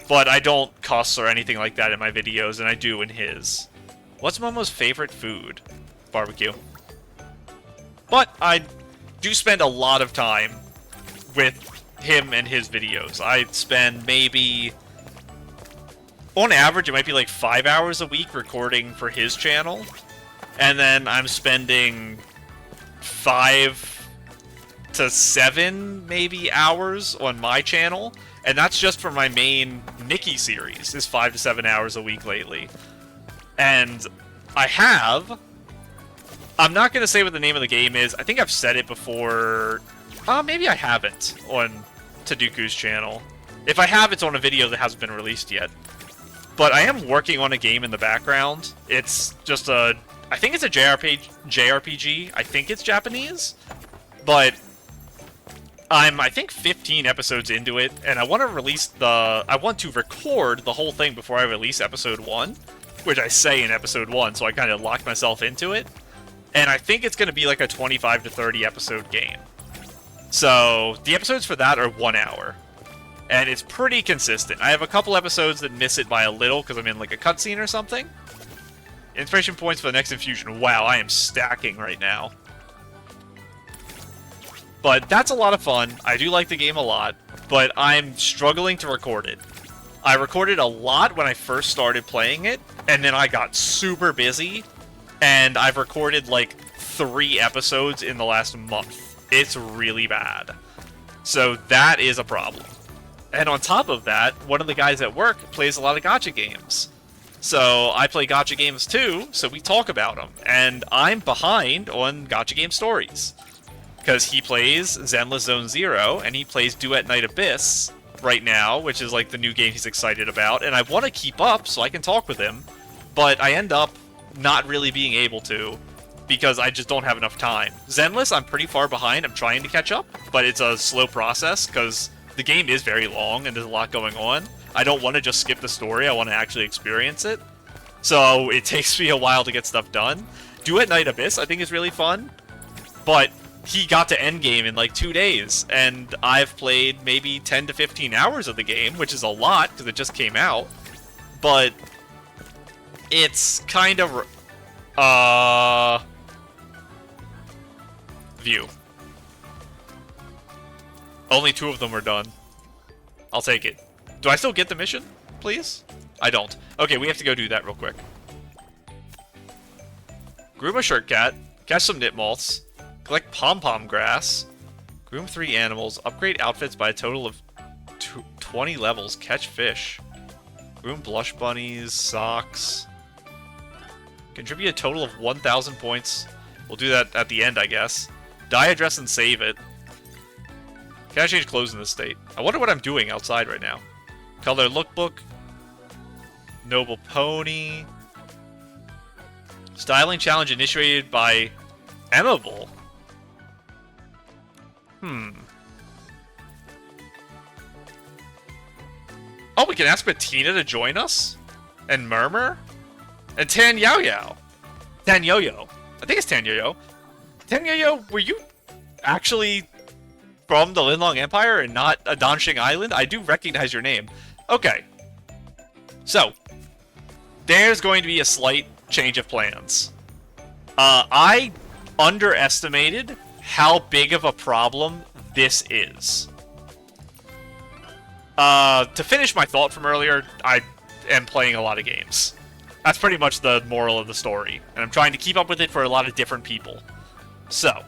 but I don't cuss or anything like that in my videos, and I do in his. What's Momo's favorite food? Barbecue. But I do spend a lot of time with him and his videos. I spend maybe... On average, it might be like 5 hours a week recording for his channel. And then I'm spending 5 to 7, maybe, hours on my channel. And that's just for my main Nikki series, is 5 to 7 hours a week lately. And I have... I'm not going to say what the name of the game is. I think I've said it before. Maybe I haven't on Taduku's channel. If I have, it's on a video that hasn't been released yet. But I am working on a game in the background. It's just a... I think it's a JRPG. I think it's Japanese. But I'm, I think, 15 episodes into it. And I want to release the... I want to record the whole thing before I release episode 1. Which I say in episode 1, so I kind of locked myself into it. And I think it's going to be like a 25 to 30 episode game. So the episodes for that are 1 hour. And it's pretty consistent. I have a couple episodes that miss it by a little because I'm in like a cutscene or something. Inspiration points for the next infusion. Wow, I am stacking right now. But that's a lot of fun. I do like the game a lot, but I'm struggling to record it. I recorded a lot when I first started playing it, and then I got super busy, and I've recorded like 3 episodes in the last month. It's really bad. So that is a problem. And on top of that, one of the guys at work plays a lot of gacha games. So I play gacha games too, so we talk about them. And I'm behind on gacha game stories. Because he plays Zenless Zone Zero, and he plays Duet Night Abyss right now, which is like the new game he's excited about. And I want to keep up so I can talk with him, but I end up not really being able to, because I just don't have enough time. Zenless, I'm pretty far behind. I'm trying to catch up, but it's a slow process, because the game is very long and there's a lot going on. I don't want to just skip the story, I want to actually experience it. So it takes me a while to get stuff done. Duet Night Abyss, I think, is really fun, but he got to endgame in like 2 days, and I've played maybe 10 to 15 hours of the game, which is a lot, because it just came out. But it's kind of... View. Only 2 of them are done. I'll take it. Do I still get the mission, please? I don't. Okay, we have to go do that real quick. Groom a shirt cat. Catch some nitmoths. Collect pom-pom grass. Groom 3 animals. Upgrade outfits by a total of 20 levels. Catch fish. Groom blush bunnies. Socks. Contribute a total of 1,000 points. We'll do that at the end, I guess. Dye a dress and save it. Can I change clothes in this state? I wonder what I'm doing outside right now. Color lookbook. Noble pony. Styling challenge initiated by Emable. Oh, we can ask Bettina to join us? And Murmur? And Tan Yao Yao. Tan Yo-Yo. I think it's Tan Yo-Yo. Tan Yo-Yo, were you actually from the Linlong Empire and not a Danxing Island? I do recognize your name. Okay. So, there's going to be a slight change of plans. I underestimated how big of a problem this is. To finish my thought from earlier, I am playing a lot of games. That's pretty much the moral of the story. And I'm trying to keep up with it for a lot of different people. So,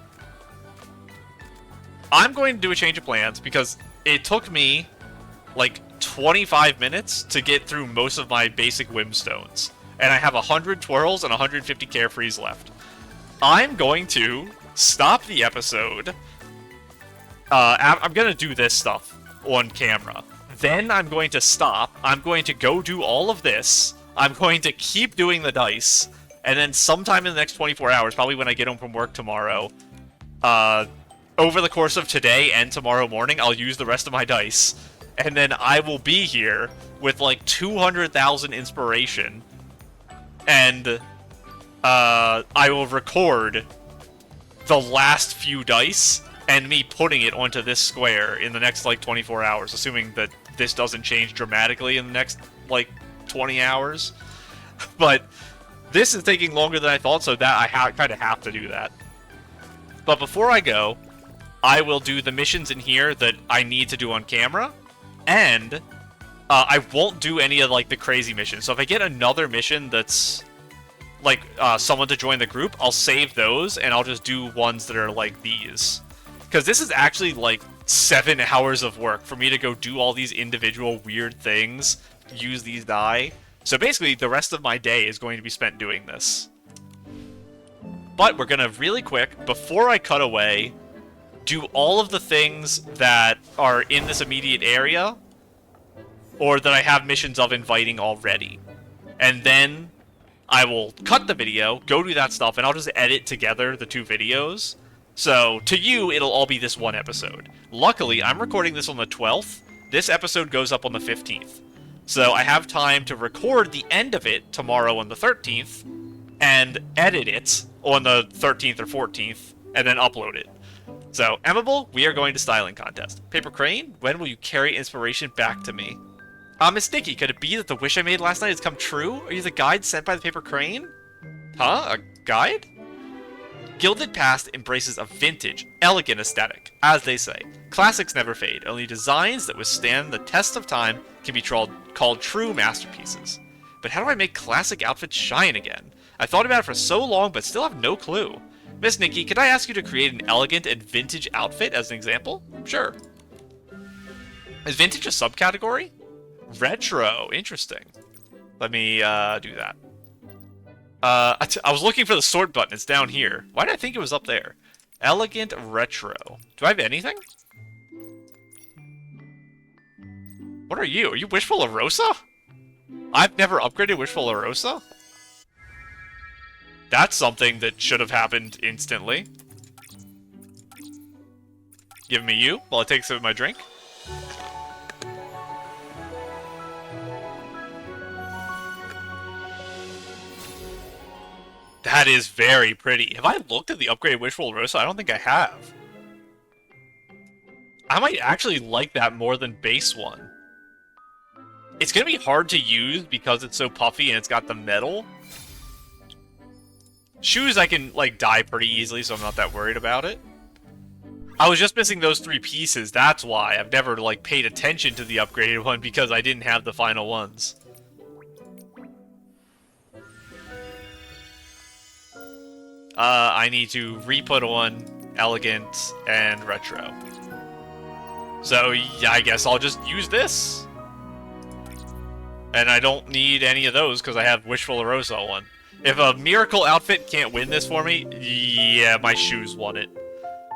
I'm going to do a change of plans because it took me like 25 minutes to get through most of my basic Whimstones. And I have 100 twirls and 150 carefrees left. I'm going to stop the episode. I'm going to do this stuff on camera. Then I'm going to stop. I'm going to go do all of this. I'm going to keep doing the dice. And then sometime in the next 24 hours, probably when I get home from work tomorrow, over the course of today and tomorrow morning, I'll use the rest of my dice. And then I will be here with like 200,000 inspiration. And I will record the last few dice and me putting it onto this square in the next like 24 hours, assuming that this doesn't change dramatically in the next like 20 hours. But this is taking longer than I thought, so that I kind of have to do that. But before I go, I will do the missions in here that I need to do on camera, and I won't do any of like the crazy missions. So if I get another mission that's like someone to join the group, I'll save those and I'll just do ones that are like these. Because this is actually like 7 hours of work for me to go do all these individual weird things, use these die. So basically the rest of my day is going to be spent doing this. But we're going to really quick, before I cut away, do all of the things that are in this immediate area, or that I have missions of inviting already. And then I will cut the video, go do that stuff, and I'll just edit together the 2 videos. So, to you, it'll all be this one episode. Luckily, I'm recording this on the 12th. This episode goes up on the 15th. So I have time to record the end of it tomorrow on the 13th, and edit it on the 13th or 14th, and then upload it. So, Amable, we are going to styling contest. Paper Crane, when will you carry inspiration back to me? Miss Nikki, could it be that the wish I made last night has come true? Are you the guide sent by the Paper Crane? Huh? A guide? Gilded Past embraces a vintage, elegant aesthetic, as they say. Classics never fade, only designs that withstand the test of time can be called true masterpieces. But how do I make classic outfits shine again? I thought about it for so long, but still have no clue. Miss Nikki, could I ask you to create an elegant and vintage outfit as an example? Sure. Is vintage a subcategory? Retro, interesting. Let me do that. I was looking for the sort button. It's down here. Why did I think it was up there? Elegant retro. Do I have anything? What are you? Are you Wishful Arosa? I've never upgraded Wishful Arosa? That's something that should have happened instantly. Give me you while I take some of my drink. That is very pretty. Have I looked at the upgraded Wishful Arosa? I don't think I have. I might actually like that more than base one. It's going to be hard to use because it's so puffy and it's got the metal. Shoes I can, like, dye pretty easily, so I'm not that worried about it. I was just missing those 3 pieces, that's why. I've never, like, paid attention to the upgraded one because I didn't have the final ones. I need to re-put on elegant and retro. So, yeah, I guess I'll just use this. And I don't need any of those because I have Wishful Arosa one. If a miracle outfit can't win this for me, yeah, my shoes won it.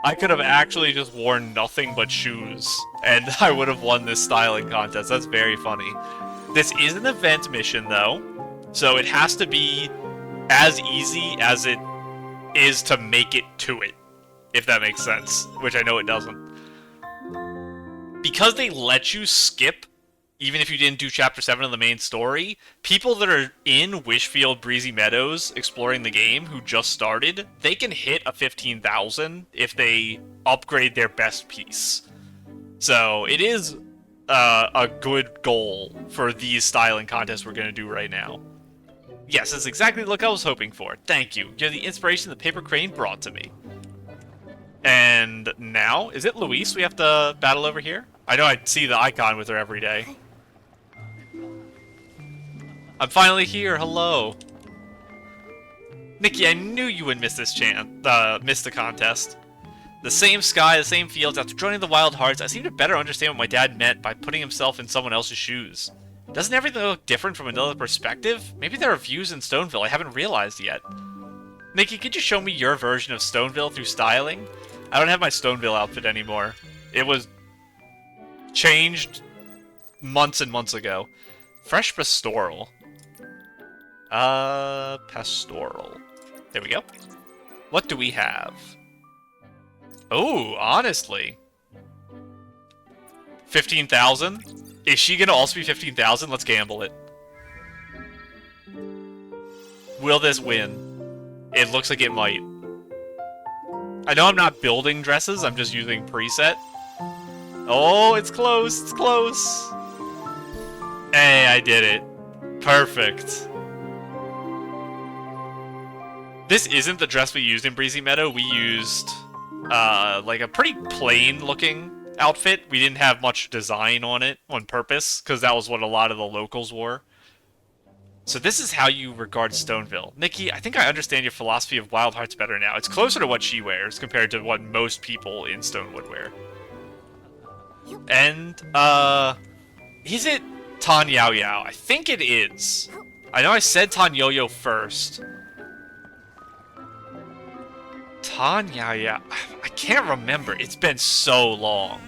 I could have actually just worn nothing but shoes, and I would have won this styling contest. That's very funny. This is an event mission, though, so it has to be as easy as it is to make it to it, if that makes sense, which I know it doesn't. Because they let you skip, even if you didn't do Chapter 7 of the main story, people that are in Wishfield Breezy Meadows exploring the game who just started, they can hit a 15,000 if they upgrade their best piece. So it is a good goal for these styling contests we're going to do right now. Yes, that's exactly the look I was hoping for. Thank you. You're the inspiration the Paper Crane brought to me. And now, is it Luis we have to battle over here? I know I see the icon with her every day. I'm finally here, hello. Nikki, I knew you would miss this miss the contest. The same sky, the same fields. After joining the Wild Hearts, I seem to better understand what my dad meant by putting himself in someone else's shoes. Doesn't everything look different from another perspective? Maybe there are views in Stoneville I haven't realized yet. Nikki, could you show me your version of Stoneville through styling? I don't have my Stoneville outfit anymore. It was changed months and months ago. Fresh Pastoral. Pastoral. There we go. What do we have? Oh, honestly. 15,000? Is she gonna also be 15,000? Let's gamble it. Will this win? It looks like it might. I know I'm not building dresses, I'm just using preset. Oh, it's close, it's close. Hey, I did it. Perfect. This isn't the dress we used in Breezy Meadow. We used, like a pretty plain looking outfit. We didn't have much design on it on purpose, because that was what a lot of the locals wore. So this is how you regard Stoneville. Nikki, I think I understand your philosophy of Wild Hearts better now. It's closer to what she wears compared to what most people in Stonewood wear. And, is it Tan Yao Yao? I think it is. I know I said Tan Yo Yo first. Tan Yao Yao. I can't remember. It's been so long.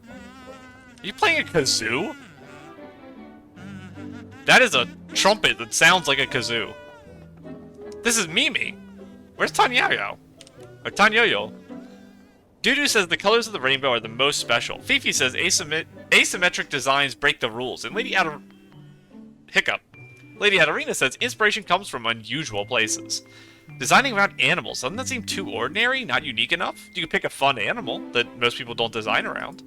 Are you playing a kazoo? That is a trumpet that sounds like a kazoo. This is Mimi. Where's Tan Yao Yao? Or Tan Yo Yo? Dudu says the colors of the rainbow are the most special. Fifi says asymmetric designs break the rules. And Lady Hiccup. Lady Adarina says inspiration comes from unusual places. Designing around animals. Doesn't that seem too ordinary? Not unique enough? You could pick a fun animal that most people don't design around.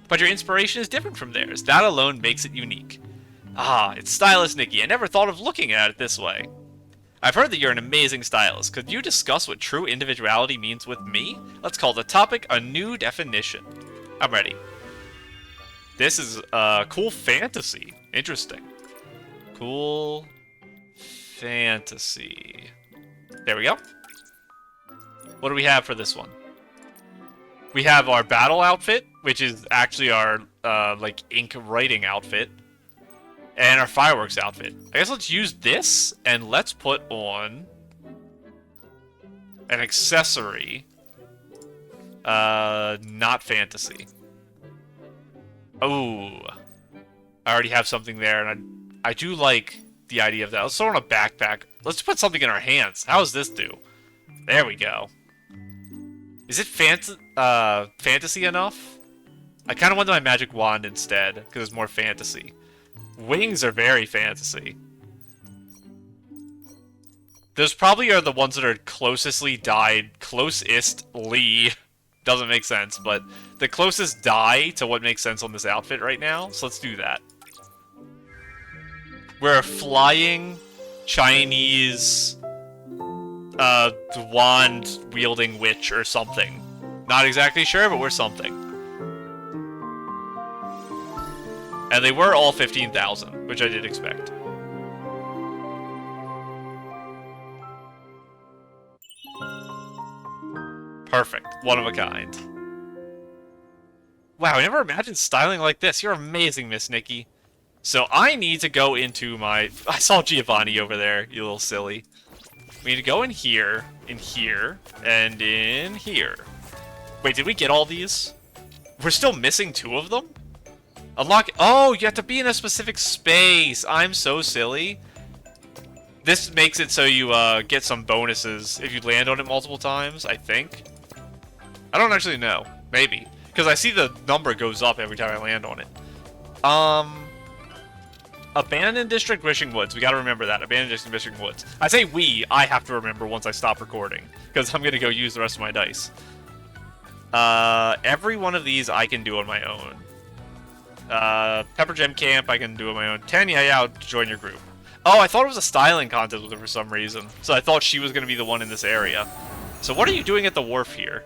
But your inspiration is different from theirs. That alone makes it unique. Ah, it's stylist Nikki. I never thought of looking at it this way. I've heard that you're an amazing stylist. Could you discuss what true individuality means with me? Let's call the topic a new definition. I'm ready. This is cool fantasy. Interesting. Cool fantasy. There we go. What do we have for this one? We have our battle outfit, which is actually our like ink writing outfit. And our fireworks outfit. I guess let's use this, and let's put on an accessory. Not fantasy. Oh, I already have something there, and I do like the idea of that. Let's throw on a backpack. Let's put something in our hands. How does this do? There we go. Is it fantasy enough? I kind of want my magic wand instead, because it's more fantasy. Wings are very fantasy. Those probably are the ones that are closestly doesn't make sense, but the closest die to what makes sense on this outfit right now, so let's do that. We're a flying Chinese wand-wielding witch or something. Not exactly sure, but we're something. And they were all 15,000, which I did expect. Perfect. One of a kind. Wow, I never imagined styling like this. You're amazing, Miss Nikki. So I need to go into my... I saw Giovanni over there, you little silly. We need to go in here, and in here. Wait, did we get all these? We're still missing 2 of them? Unlock... Oh, you have to be in a specific space. I'm so silly. This makes it so you get some bonuses if you land on it multiple times, I think. I don't actually know. Maybe. Because I see the number goes up every time I land on it. Abandoned District Wishing Woods. We gotta remember that. Abandoned District Wishing Woods. I say we. I have to remember once I stop recording. Because I'm gonna go use the rest of my dice. Every one of these I can do on my own. Pepper Gem Camp, I can do on my own. Tanya, yeah, I'll join your group. Oh, I thought it was a styling contest with her for some reason. So I thought she was going to be the one in this area. So what are you doing at the wharf here?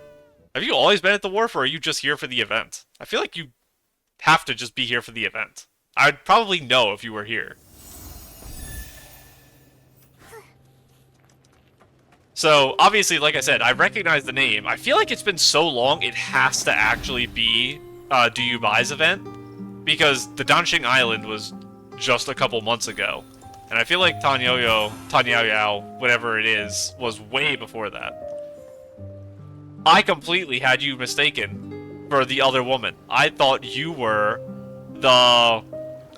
Have you always been at the wharf, or are you just here for the event? I feel like you have to just be here for the event. I'd probably know if you were here. So, obviously, like I said, I recognize the name. I feel like it's been so long, it has to actually be Do You Buy's event. Because the Danxing Island was just a couple months ago. And I feel like Tanyaoyao, whatever it is, was way before that. I completely had you mistaken for the other woman. I thought you were the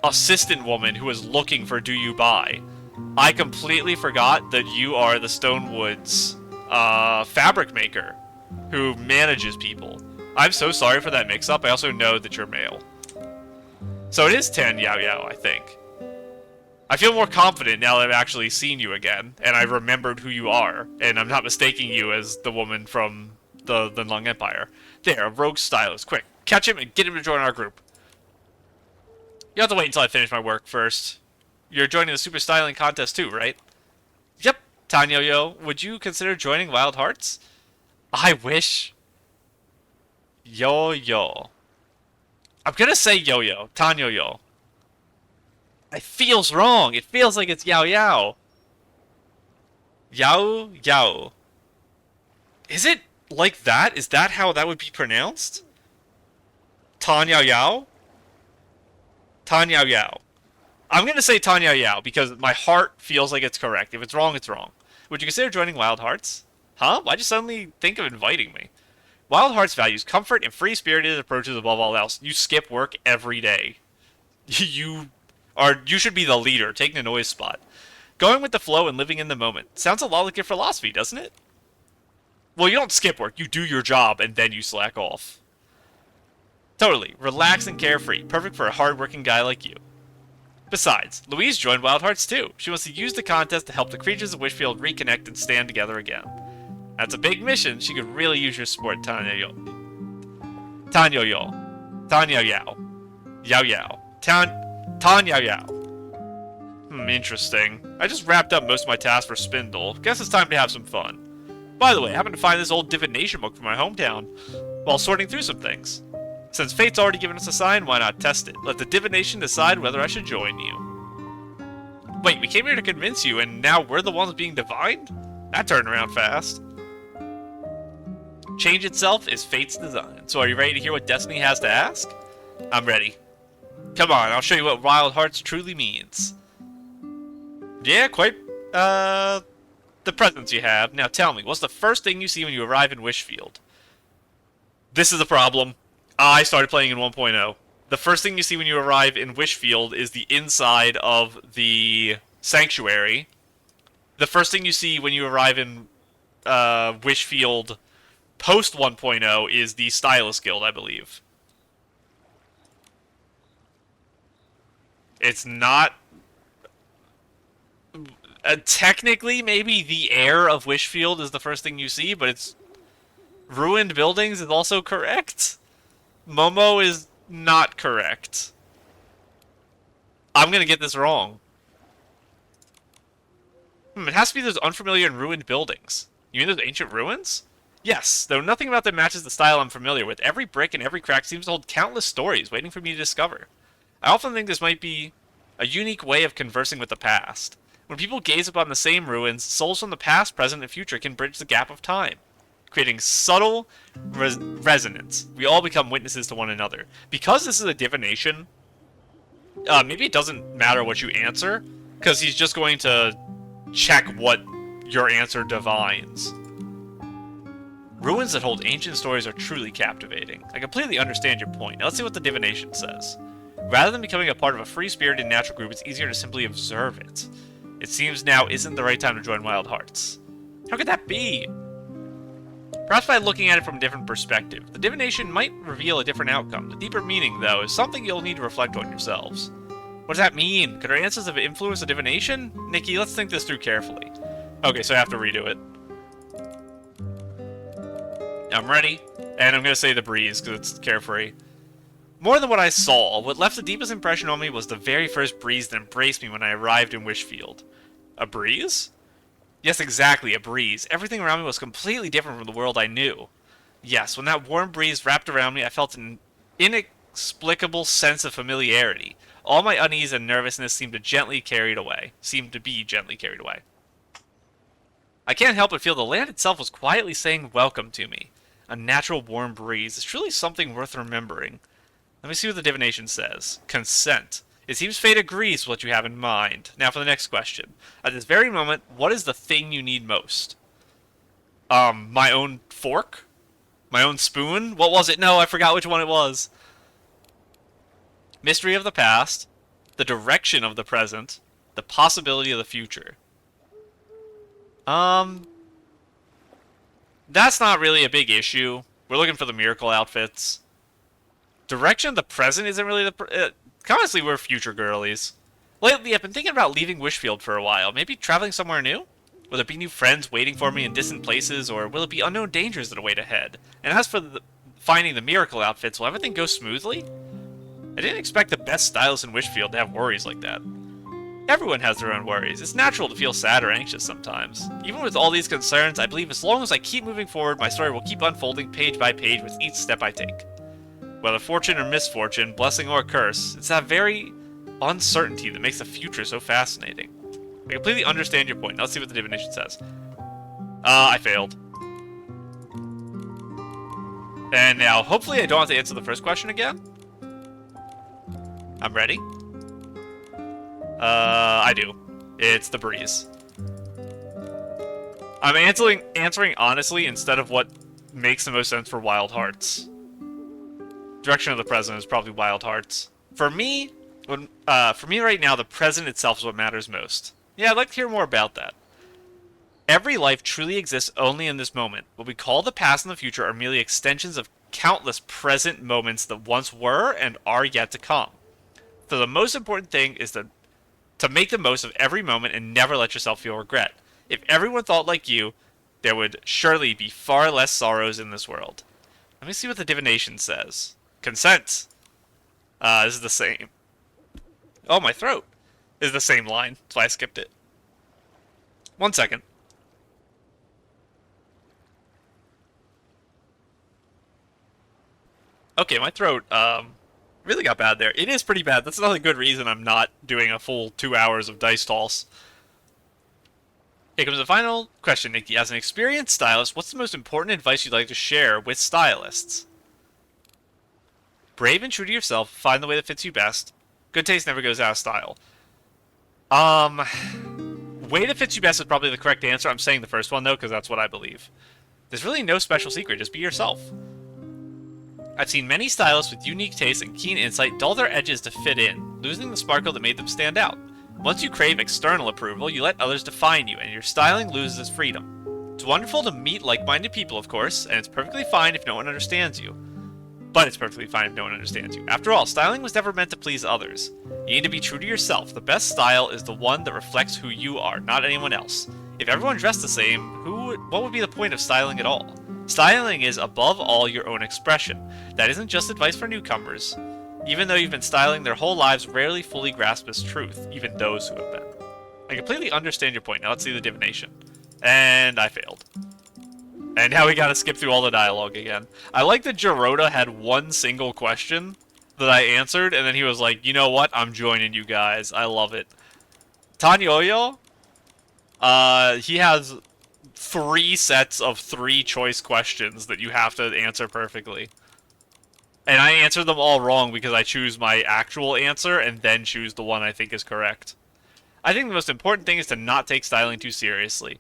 assistant woman who was looking for Do You Buy. I completely forgot that you are the Stonewoods fabric maker who manages people. I'm so sorry for that mix-up. I also know that you're male. So it is Tan Yao Yao, I think. I feel more confident now that I've actually seen you again, and I've remembered who you are, and I'm not mistaking you as the woman from the Lung Empire. There, a rogue stylist. Quick, catch him and get him to join our group. You have to wait until I finish my work first. You're joining the Super Styling Contest too, right? Yep, Tanyo-yo, would you consider joining Wild Hearts? I wish. Yo-yo. I'm gonna say yo-yo. Tanyo-yo. It feels wrong. It feels like it's Yao-Yao. Yao-Yao. Is it like that? Is that how that would be pronounced? Tan-Yao-Yao? Tan-Yao-Yao. I'm gonna say Tan-Yao-Yao because my heart feels like it's correct. If it's wrong, it's wrong. Would you consider joining Wild Hearts? Huh? Why'd you suddenly think of inviting me? Wild Hearts values comfort and free-spirited approaches above all else. You skip work every day. You should be the leader, taking a noise spot. Going with the flow and living in the moment. Sounds a lot like your philosophy, doesn't it? Well, you don't skip work. You do your job, and then you slack off. Totally. Relaxed and carefree. Perfect for a hard-working guy like you. Besides, Louise joined Wild Hearts too. She wants to use the contest to help the creatures of Wishfield reconnect and stand together again. That's a big mission. She could really use your support, Tanya Yo. Tanya Yo. Tanya Yao. Yao Yao. Tanya Yao. Interesting. I just wrapped up most of my tasks for Spindle. Guess it's time to have some fun. By the way, I happened to find this old divination book from my hometown while sorting through some things. Since fate's already given us a sign, why not test it? Let the divination decide whether I should join you. Wait, we came here to convince you, and now we're the ones being divined? That turned around fast. Change itself is fate's design. So are you ready to hear what Destiny has to ask? I'm ready. Come on, I'll show you what Wild Hearts truly means. Yeah, quite, the presents you have. Now tell me, what's the first thing you see when you arrive in Wishfield? This is the problem. I started playing in 1.0. The first thing you see when you arrive in Wishfield is the inside of the sanctuary. The first thing you see when you arrive in Wishfield post 1.0 is the Stylist Guild, I believe. It's not... technically, maybe the air of Wishfield is the first thing you see, but it's... Ruined buildings is also correct. Momo is not correct. I'm gonna get this wrong. It has to be those unfamiliar and ruined buildings. You mean those ancient ruins? Yes, though nothing about them matches the style I'm familiar with. Every brick and every crack seems to hold countless stories waiting for me to discover. I often think this might be a unique way of conversing with the past. When people gaze upon the same ruins, souls from the past, present, and future can bridge the gap of time, creating subtle resonance. We all become witnesses to one another. Because this is a divination, maybe it doesn't matter what you answer, because he's just going to check what your answer divines. Ruins that hold ancient stories are truly captivating. I completely understand your point. Now let's see what the divination says. Rather than becoming a part of a free-spirited natural group, it's easier to simply observe it. It seems now isn't the right time to join Wild Hearts. How could that be? Perhaps by looking at it from a different perspective. The divination might reveal a different outcome. The deeper meaning, though, is something you'll need to reflect on yourselves. What does that mean? Could our answers have influenced the divination? Nikki, let's think this through carefully. Okay, so I have to redo it. I'm ready, and I'm going to say the breeze, because it's carefree. More than what I saw, what left the deepest impression on me was the very first breeze that embraced me when I arrived in Wishfield. A breeze? Yes, exactly, a breeze. Everything around me was completely different from the world I knew. Yes, when that warm breeze wrapped around me, I felt an inexplicable sense of familiarity. All my unease and nervousness seemed to be gently carried away. I can't help but feel the land itself was quietly saying welcome to me. A natural warm breeze is truly something worth remembering. Let me see what the divination says. Consent. It seems fate agrees with what you have in mind. Now for the next question. At this very moment, what is the thing you need most? My own fork? My own spoon? What was it? No, I forgot which one it was. Mystery of the past, the direction of the present, the possibility of the future. That's not really a big issue. We're looking for the miracle outfits. Direction of the present isn't really the... honestly, we're future girlies. Lately, I've been thinking about leaving Wishfield for a while. Maybe traveling somewhere new? Will there be new friends waiting for me in distant places, or will it be unknown dangers that await ahead? And as for finding the miracle outfits, will everything go smoothly? I didn't expect the best stylist in Wishfield to have worries like that. Everyone has their own worries. It's natural to feel sad or anxious sometimes. Even with all these concerns, I believe as long as I keep moving forward, my story will keep unfolding page by page with each step I take. Whether fortune or misfortune, blessing or curse, it's that very uncertainty that makes the future so fascinating. I completely understand your point. Now let's see what the divination says. I failed. And now, hopefully I don't have to answer the first question again. I'm ready. I do. It's the breeze. I'm answering honestly instead of what makes the most sense for Wild Hearts. Direction of the present is probably Wild Hearts. For me right now, the present itself is what matters most. Yeah, I'd like to hear more about that. Every life truly exists only in this moment. What we call the past and the future are merely extensions of countless present moments that once were and are yet to come. So the most important thing is to make the most of every moment and never let yourself feel regret. If everyone thought like you, there would surely be far less sorrows in this world. Let me see what the divination says. Consent. This is the same. Oh, my throat. This is the same line. That's why I skipped it. 1 second. Okay, my throat, really got bad there. It is pretty bad. That's another good reason I'm not doing a full 2 hours of dice toss. Here comes the final question, Nikki. As an experienced stylist, what's the most important advice you'd like to share with stylists? Brave and true to yourself. Find the way that fits you best. Good taste never goes out of style. Way that fits you best is probably the correct answer. I'm saying the first one, though, because that's what I believe. There's really no special secret. Just be yourself. I've seen many stylists with unique tastes and keen insight dull their edges to fit in, losing the sparkle that made them stand out. Once you crave external approval, you let others define you, and your styling loses its freedom. It's wonderful to meet like-minded people, of course, and it's perfectly fine if no one understands you. But it's perfectly fine if no one understands you. After all, styling was never meant to please others. You need to be true to yourself. The best style is the one that reflects who you are, not anyone else. If everyone dressed the same, what would be the point of styling at all? Styling is, above all, your own expression. That isn't just advice for newcomers. Even though you've been styling their whole lives, rarely fully grasp this truth, even those who have been. I completely understand your point. Now let's see the divination. And I failed. And now we gotta skip through all the dialogue again. I like that Gerota had one single question that I answered, and then he was like, you know what? I'm joining you guys. I love it. Tanyoyo, he has 3 sets of 3 choice questions that you have to answer perfectly. And I answer them all wrong because I choose my actual answer and then choose the one I think is correct. I think the most important thing is to not take styling too seriously.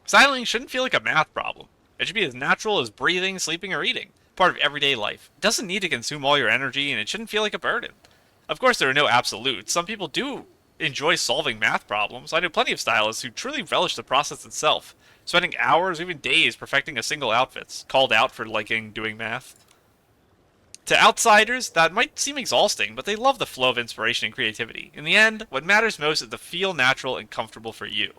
Styling shouldn't feel like a math problem. It should be as natural as breathing, sleeping, or eating. Part of everyday life. It doesn't need to consume all your energy, and it shouldn't feel like a burden. Of course, there are no absolutes. Some people do enjoy solving math problems. I know plenty of stylists who truly relish the process itself, spending hours, even days, perfecting a single outfit, called out for liking doing math. To outsiders, that might seem exhausting, but they love the flow of inspiration and creativity. In the end, what matters most is to feel natural and comfortable for you.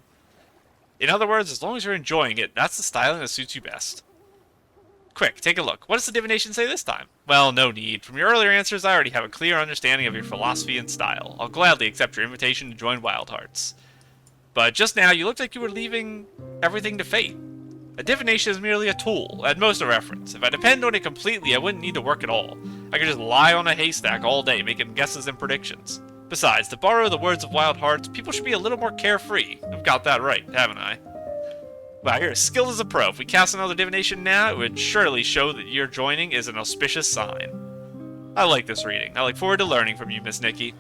In other words, as long as you're enjoying it, that's the styling that suits you best. Quick, take a look. What does the divination say this time? Well, no need. From your earlier answers, I already have a clear understanding of your philosophy and style. I'll gladly accept your invitation to join Wild Hearts. But just now, you looked like you were leaving everything to fate. A divination is merely a tool, at most a reference. If I depend on it completely, I wouldn't need to work at all. I could just lie on a haystack all day, making guesses and predictions. Besides, to borrow the words of Wild Hearts, people should be a little more carefree. I've got that right, haven't I? Wow, you're as skilled as a pro. If we cast another divination now, it would surely show that your joining is an auspicious sign. I like this reading. I look forward to learning from you, Miss Nikki.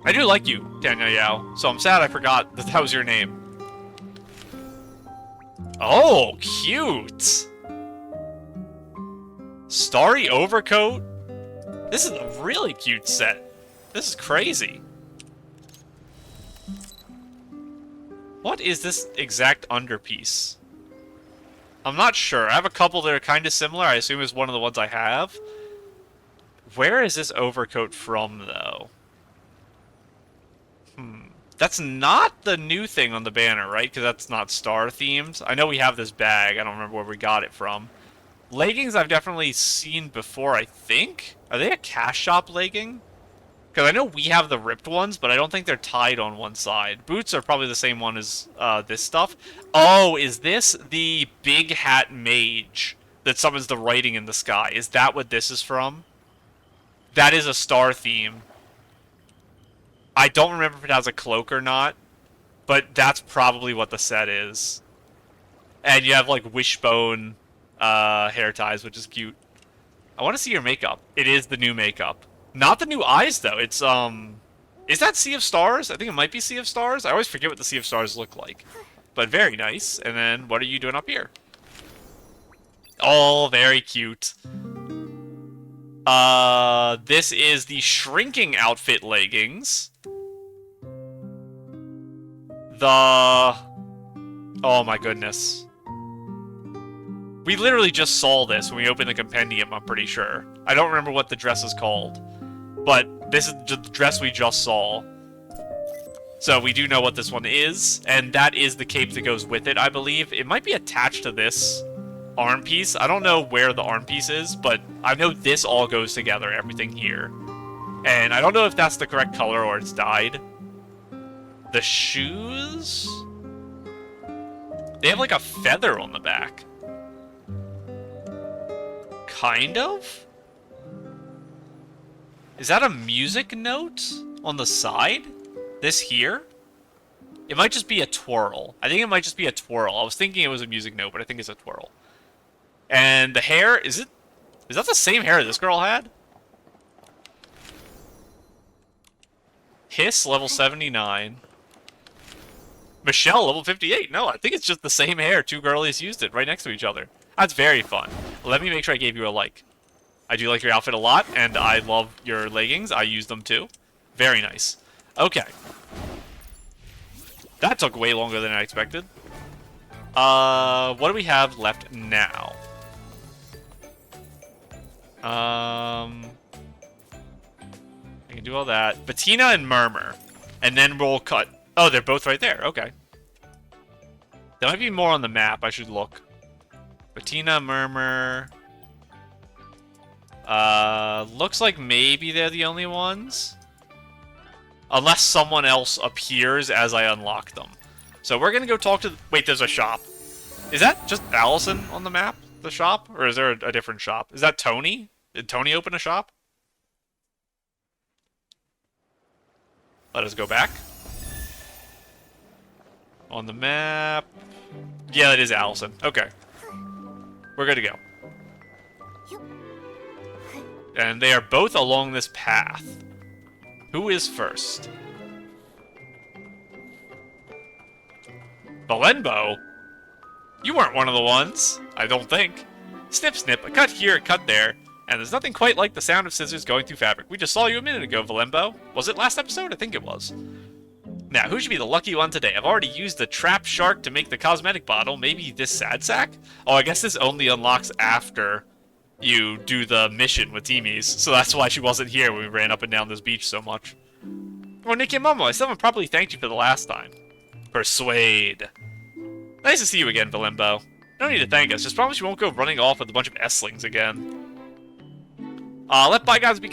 I do like you, Daniel Yao, so I'm sad I forgot that that was your name. Oh, cute! Starry overcoat? This is a really cute set. This is crazy. What is this exact underpiece? I'm not sure. I have a couple that are kind of similar. I assume it's one of the ones I have. Where is this overcoat from, though? That's not the new thing on the banner, right? Because that's not star-themed. I know we have this bag. I don't remember where we got it from. Leggings I've definitely seen before, I think. Are they a cash shop legging? Because I know we have the ripped ones, but I don't think they're tied on one side. Boots are probably the same one as this stuff. Oh, is this the big hat mage that summons the writing in the sky? Is that what this is from? That is a star theme. I don't remember if it has a cloak or not, but that's probably what the set is. And you have, like, wishbone hair ties, which is cute. I want to see your makeup. It is the new makeup. Not the new eyes, though. It's, is that Sea of Stars? I think it might be Sea of Stars. I always forget what the Sea of Stars look like. But very nice. And then, what are you doing up here? Oh, very cute. This is the shrinking outfit leggings. Oh my goodness. We literally just saw this when we opened the compendium, I'm pretty sure. I don't remember what the dress is called. But this is the dress we just saw. So we do know what this one is, and that is the cape that goes with it, I believe. It might be attached to this arm piece. I don't know where the arm piece is, but I know this all goes together, everything here. And I don't know if that's the correct color or it's dyed. The shoes? They have like a feather on the back. Kind of? Is that a music note on the side? This here? It might just be a twirl. I think it might just be a twirl. I was thinking it was a music note, but I think it's a twirl. And the hair, is that the same hair this girl had? Hiss, level 79. Michelle, level 58. No, I think it's just the same hair. Two girlies used it right next to each other. That's very fun. Let me make sure I gave you a like. I do like your outfit a lot, and I love your leggings. I use them too. Very nice. Okay. That took way longer than I expected. What do we have left now? I can do all that. Bettina and Murmur. And then we'll cut. Oh, they're both right there. Okay. There might be more on the map. I should look. Bettina, Murmur. Looks like maybe they're the only ones. Unless someone else appears as I unlock them. So we're gonna go talk to... Wait, there's a shop. Is that just Allison on the map? The shop? Or is there a different shop? Is that Tony? Did Tony open a shop? Let us go back. On the map... Yeah, that is Allison. Okay. We're good to go. And they are both along this path. Who is first? Valenbo? You weren't one of the ones. I don't think. Snip, snip, a cut here, a cut there. And there's nothing quite like the sound of scissors going through fabric. We just saw you a minute ago, Valembo. Was it last episode? I think it was. Now, who should be the lucky one today? I've already used the trap shark to make the cosmetic bottle. Maybe this sad sack? Oh, I guess this only unlocks after you do the mission with Teamies. So that's why she wasn't here when we ran up and down this beach so much. Oh, Nikki and Momo, I still haven't properly thanked you for the last time. Persuade. Nice to see you again, Valembo. No need to thank us. Just promise you won't go running off with a bunch of S-lings again. Let bygones be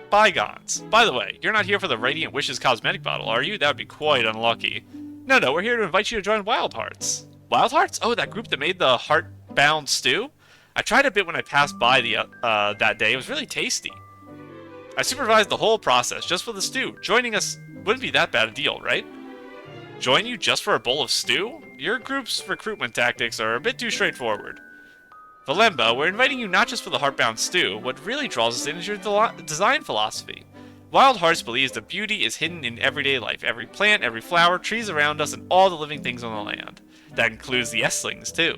bygones. By the way, you're not here for the Radiant Wishes cosmetic bottle, are you? That would be quite unlucky. No, we're here to invite you to join Wild Hearts. Wild Hearts? Oh, that group that made the heart-bound stew? I tried a bit when I passed by that day. It was really tasty. I supervised the whole process just for the stew. Joining us wouldn't be that bad a deal, right? Join you just for a bowl of stew? Your group's recruitment tactics are a bit too straightforward. Valembo, we're inviting you not just for the heart-bound stew. What really draws us in is your design philosophy. Wild Hearts believes that beauty is hidden in everyday life. Every plant, every flower, trees around us, and all the living things on the land. That includes the S-lings, too.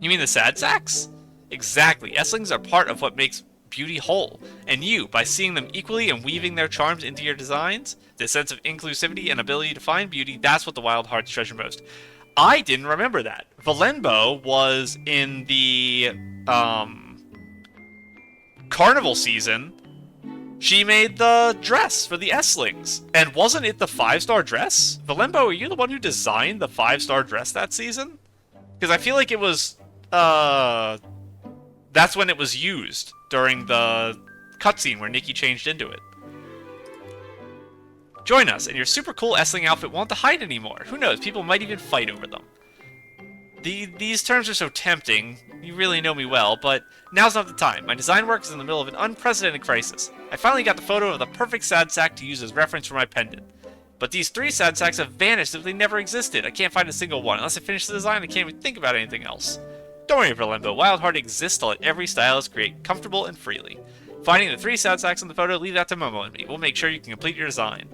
You mean the sad sacks? Exactly. S-lings are part of what makes beauty whole. And you, by seeing them equally and weaving their charms into your designs, this sense of inclusivity and ability to find beauty, that's what the Wild Hearts treasure most. I didn't remember that. Valembo was in the carnival season. She made the dress for the S-lings. And wasn't it the 5-star dress? Valembo, are you the one who designed the 5-star dress that season? Because I feel like it was... that's when it was used, during the cutscene where Nikki changed into it. Join us, and your super cool S-ling outfit won't have to hide anymore. Who knows, people might even fight over them. These terms are so tempting. You really know me well, but now's not the time. My design work is in the middle of an unprecedented crisis. I finally got the photo of the perfect sad sack to use as reference for my pendant. But these 3 sad sacks have vanished as if they never existed. I can't find a single one. Unless I finish the design, I can't even think about anything else. Don't worry, Valembo. Wild Heart exists to let every stylist create comfortable and freely. Finding the 3 sad sacks in the photo, leave that to Momo and me. We'll make sure you can complete your design.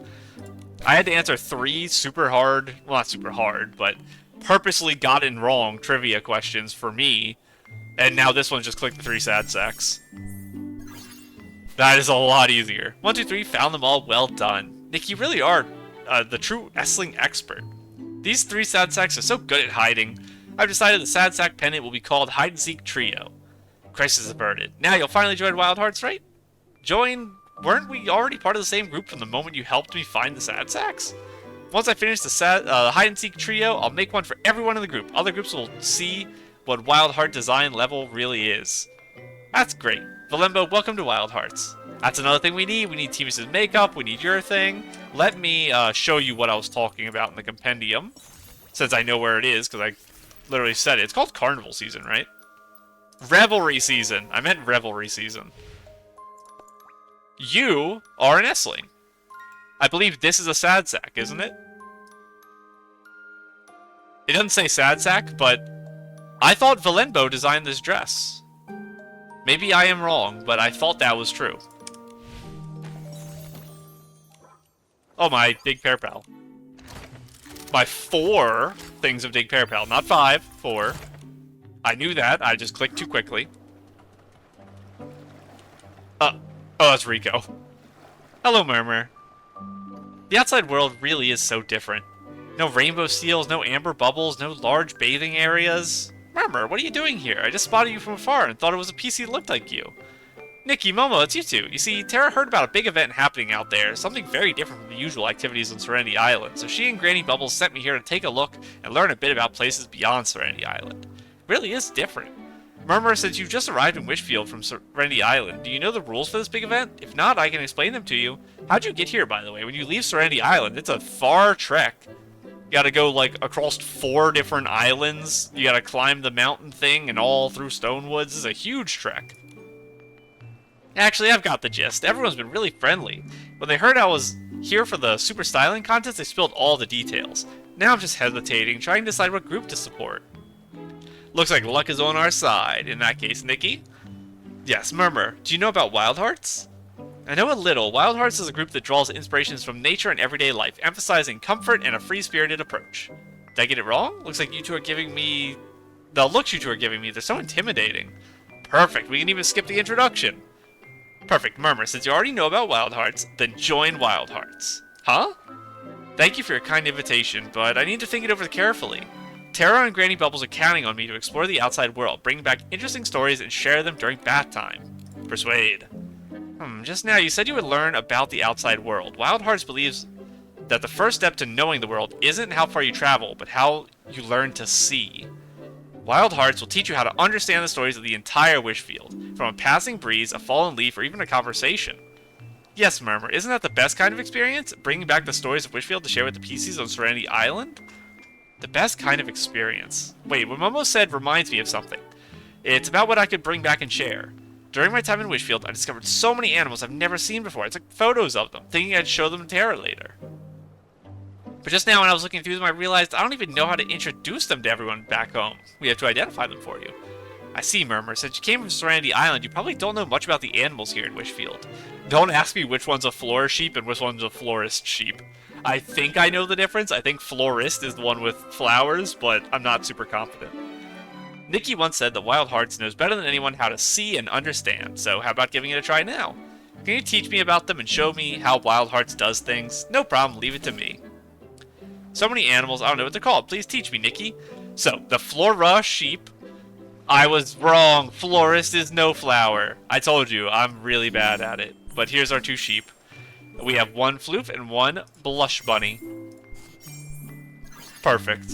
I had to answer 3 super hard, well, not super hard, but purposely gotten wrong trivia questions for me, and now this one just clicked the 3 sad sacks. That is a lot easier. 1, 2, 3, found them all, well done. Nick, you really are the true S-ling expert. These 3 sad sacks are so good at hiding. I've decided the sad sack pendant will be called Hide and Seek Trio. Crisis averted. Now you'll finally join Wild Hearts, right? Join weren't we already part of the same group from the moment you helped me find the sad sacks? Once I finish the hide-and-seek trio, I'll make one for everyone in the group. Other groups will see what Wild Heart design level really is. That's great. Valembo, welcome to Wild Hearts. That's another thing we need. We need Timus's makeup. We need your thing. Let me show you what I was talking about in the compendium, since I know where it is, because I literally said it. It's called Carnival Season, right? Revelry Season. I meant Revelry Season. You are an Essling. I believe this is a sad sack, isn't it? It doesn't say sad sack, but I thought Valenbo designed this dress. Maybe I am wrong, but I thought that was true. Oh, my Dig Pear Pal. My 4 things of Dig Pear Pal. Not 5, 4. I knew that. I just clicked too quickly. Oh, that's Rico. Hello, Murmur. The outside world really is so different. No rainbow seals, no amber bubbles, no large bathing areas. Murmur, what are you doing here? I just spotted you from afar and thought it was a PC that looked like you. Nikki, Momo, it's you two. You see, Terra heard about a big event happening out there, something very different from the usual activities on Serenity Island, so she and Granny Bubbles sent me here to take a look and learn a bit about places beyond Serenity Island. It really is different. Murmur, since you've just arrived in Wishfield from Serenity Island, do you know the rules for this big event? If not, I can explain them to you. How'd you get here, by the way? When you leave Serenity Island, it's a far trek. You gotta go, like, across 4 different islands. You gotta climb the mountain thing and all through Stonewoods. This is a huge trek. Actually, I've got the gist. Everyone's been really friendly. When they heard I was here for the Super Styling Contest, they spilled all the details. Now I'm just hesitating, trying to decide what group to support. Looks like luck is on our side. In that case, Nikki? Yes, Murmur. Do you know about Wild Hearts? I know a little. Wild Hearts is a group that draws inspirations from nature and everyday life, emphasizing comfort and a free-spirited approach. Did I get it wrong? Looks like you two are giving me... The looks you two are giving me, they're so intimidating. Perfect. We can even skip the introduction. Perfect. Murmur, since you already know about Wild Hearts, then join Wild Hearts. Huh? Thank you for your kind invitation, but I need to think it over carefully. Terra and Granny Bubbles are counting on me to explore the outside world, bring back interesting stories, and share them during bath time. Persuade. Just now you said you would learn about the outside world. Wild Hearts believes that the first step to knowing the world isn't how far you travel, but how you learn to see. Wild Hearts will teach you how to understand the stories of the entire Wishfield, from a passing breeze, a fallen leaf, or even a conversation. Yes, Murmur, isn't that the best kind of experience? Bringing back the stories of Wishfield to share with the PCs on Serenity Island? The best kind of experience. Wait, what Momo said reminds me of something. It's about what I could bring back and share. During my time in Wishfield, I discovered so many animals I've never seen before. I took photos of them, thinking I'd show them to Terra later. But just now when I was looking through them, I realized I don't even know how to introduce them to everyone back home. We have to identify them for you. I see, Murmur. Since you came from Serenity Island, you probably don't know much about the animals here in Wishfield. Don't ask me which one's a florist sheep and which one's a florist sheep. I think I know the difference. I think florist is the one with flowers, but I'm not super confident. Nikki once said that Wild Hearts knows better than anyone how to see and understand, so how about giving it a try now? Can you teach me about them and show me how Wild Hearts does things? No problem, leave it to me. So many animals, I don't know what they're called. Please teach me, Nikki. So, the flora sheep. I was wrong. Florist is no flower. I told you, I'm really bad at it. But here's our 2 sheep. We have 1 floof and 1 blush bunny. Perfect.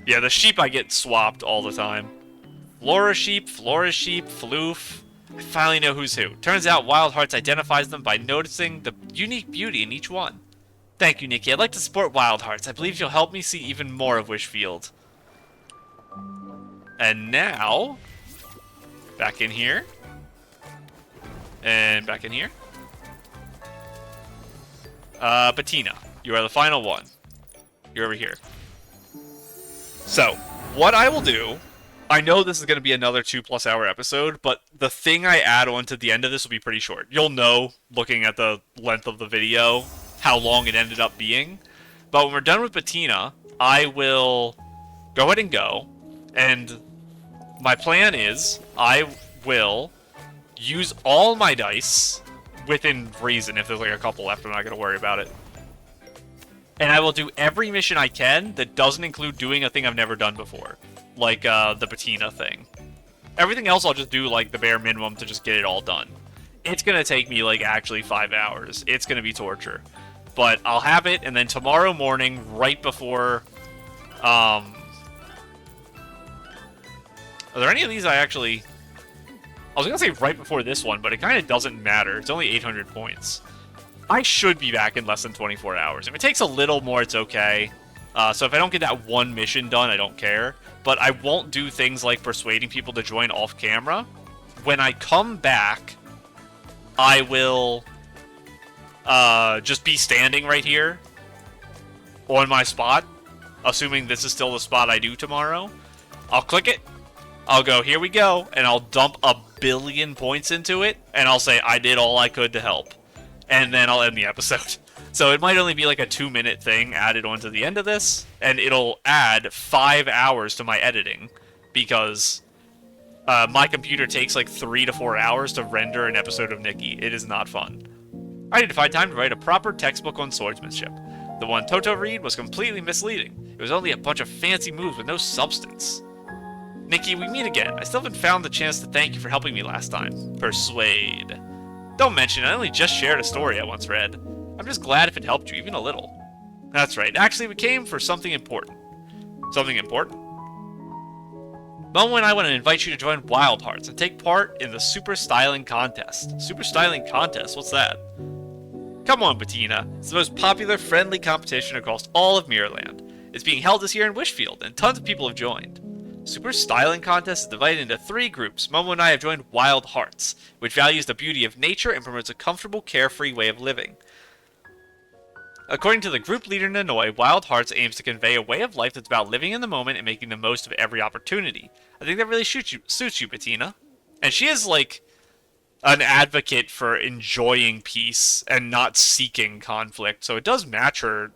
Yeah, the sheep I get swapped all the time. Flora sheep, floof. I finally know who's who. Turns out Wild Hearts identifies them by noticing the unique beauty in each one. Thank you, Nikki. I'd like to support Wild Hearts. I believe you'll help me see even more of Wishfield. And now, back in here. And back in here. Bettina, you are the final one. You're over here. So, what I will do, I know this is going to be another 2+ hour episode, but the thing I add on to the end of this will be pretty short. You'll know, looking at the length of the video, how long it ended up being. But when we're done with Bettina, I will go ahead and go. And my plan is, I will use all my dice, within reason. If there's like a couple left, I'm not going to worry about it. And I will do every mission I can that doesn't include doing a thing I've never done before. Like, the Bettina thing. Everything else I'll just do, like, the bare minimum to just get it all done. It's gonna take me, like, actually 5 hours. It's gonna be torture. But I'll have it, and then tomorrow morning, right before, are there any of these I actually... I was gonna say right before this one, but it kind of doesn't matter. It's only 800 points. I should be back in less than 24 hours. If it takes a little more, it's okay. So if I don't get that one mission done, I don't care. But I won't do things like persuading people to join off camera. When I come back, I will just be standing right here on my spot, assuming this is still the spot I do tomorrow. I'll click it. I'll go, here we go, and I'll dump 1 billion points into it, and I'll say, I did all I could to help. And then I'll end the episode. So it might only be like a 2-minute thing added onto the end of this, and it'll add 5 hours to my editing, because my computer takes like 3 to 4 hours to render an episode of Nikki. It is not fun. I need to find time to write a proper textbook on swordsmanship. The one Toto read was completely misleading. It was only a bunch of fancy moves with no substance. Nikki, we meet again. I still haven't found the chance to thank you for helping me last time. Persuade. Don't mention it, I only just shared a story I once read. I'm just glad if it helped you, even a little. That's right. Actually, we came for something important. Something important? Momo and I want to invite you to join Wild Hearts and take part in the Super Styling Contest. Super Styling Contest? What's that? Come on, Bettina. It's the most popular, friendly competition across all of Mirrorland. It's being held this year in Wishfield, and tons of people have joined. Super Styling Contest is divided into 3 groups. Momo and I have joined Wild Hearts, which values the beauty of nature and promotes a comfortable, carefree way of living. According to the group leader Nanoi, Wild Hearts aims to convey a way of life that's about living in the moment and making the most of every opportunity. I think that really suits you, Bettina. And she is, like, an advocate for enjoying peace and not seeking conflict, so it does match her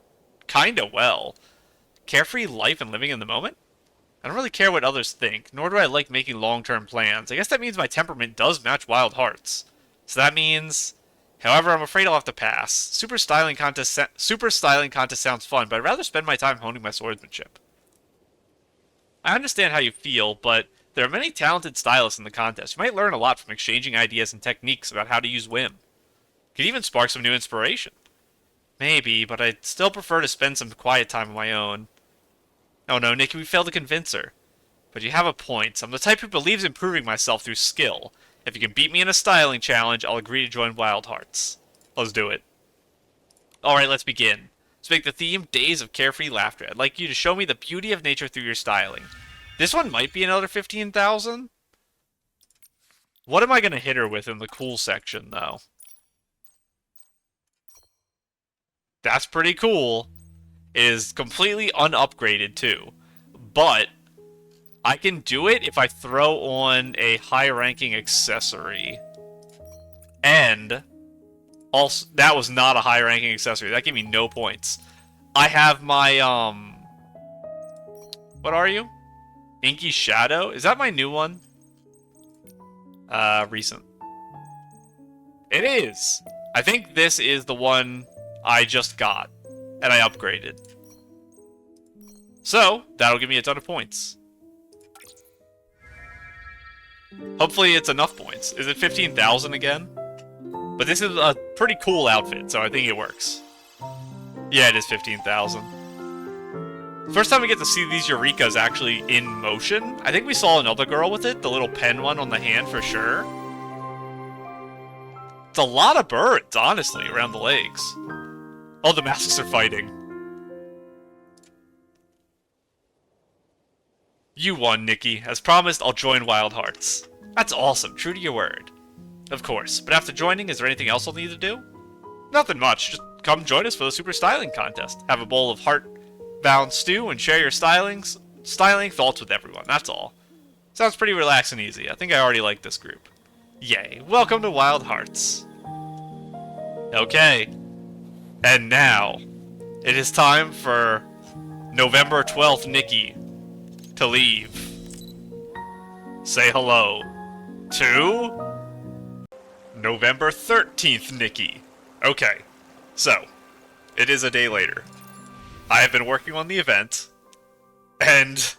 kinda well. Carefree life and living in the moment? I don't really care what others think, nor do I like making long-term plans. I guess that means my temperament does match Wild Hearts. So that means... However, I'm afraid I'll have to pass. Super Styling Contest sounds fun, but I'd rather spend my time honing my swordsmanship. I understand how you feel, but there are many talented stylists in the contest. You might learn a lot from exchanging ideas and techniques about how to use Whim. Could even spark some new inspiration. Maybe, but I'd still prefer to spend some quiet time on my own. Oh no, Nikki, we failed to convince her. But you have a point. I'm the type who believes in proving myself through skill. If you can beat me in a styling challenge, I'll agree to join Wild Hearts. Let's do it. Alright, let's begin. Let's make the theme Days of Carefree Laughter. I'd like you to show me the beauty of nature through your styling. This one might be another 15,000. What am I going to hit her with in the cool section, though? That's pretty cool. It is completely unupgraded, too. But I can do it if I throw on a high-ranking accessory. And also, that was not a high-ranking accessory. That gave me no points. I have my, what are you? Inky Shadow? Is that my new one? Recent. It is! I think this is the one I just got. And I upgraded. So, that'll give me a ton of points. Hopefully it's enough points. Is it 15,000 again? But this is a pretty cool outfit, so I think it works. Yeah, it is 15,000. First time we get to see these Eureka's actually in motion. I think we saw another girl with it, the little pen one on the hand for sure. It's a lot of birds, honestly, around the legs. Oh, the masks are fighting. You won, Nikki. As promised, I'll join Wild Hearts. That's awesome, true to your word. Of course, but after joining, is there anything else I'll need to do? Nothing much, just come join us for the Super Styling Contest. Have a bowl of heart-bound stew and share your styling thoughts with everyone, that's all. Sounds pretty relaxed and easy. I think I already like this group. Yay, welcome to Wild Hearts. Okay, and now, it is time for November 12th Nikki to leave. Say hello to November 13th Nikki. Okay, so, it is a day later. I have been working on the event, and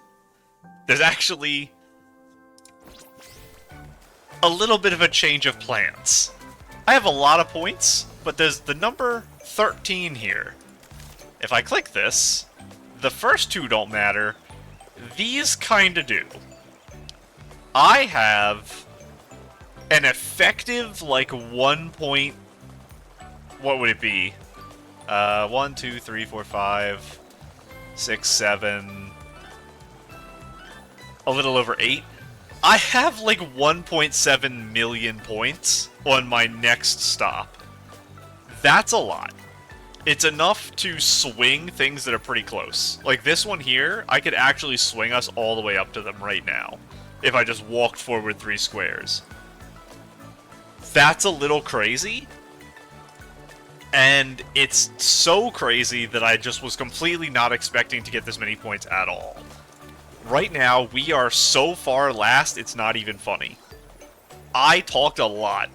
there's actually a little bit of a change of plans. I have a lot of points, but there's the number 13 here. If I click this, the first two don't matter. These kinda do. I have an effective, like, 1 point... What would it be? 1, 2, 3, 4, 5, 6, 7... A little over 8. I have, like, 1.7 million points on my next stop. That's a lot. It's enough to swing things that are pretty close. Like this one here, I could actually swing us all the way up to them right now, if I just walked forward 3 squares. That's a little crazy. And it's so crazy that I just was completely not expecting to get this many points at all. Right now, we are so far last, it's not even funny. I talked a lot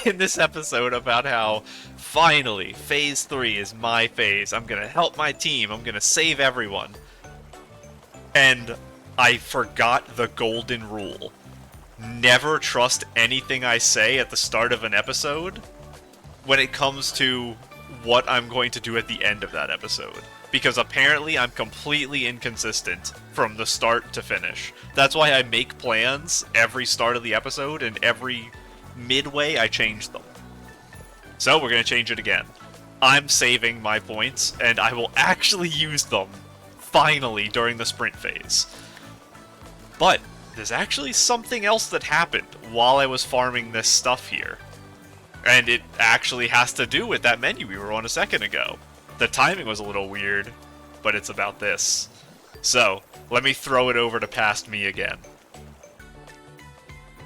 in this episode about how, finally, Phase 3 is my phase. I'm gonna help my team. I'm gonna save everyone. And I forgot the golden rule. Never trust anything I say at the start of an episode when it comes to what I'm going to do at the end of that episode. Because apparently I'm completely inconsistent from the start to finish. That's why I make plans every start of the episode, and every midway I change them. So we're going to change it again. I'm saving my points, and I will actually use them, finally, during the sprint phase. But there's actually something else that happened while I was farming this stuff here. And it actually has to do with that menu we were on a second ago. The timing was a little weird, but it's about this. So, let me throw it over to past me again.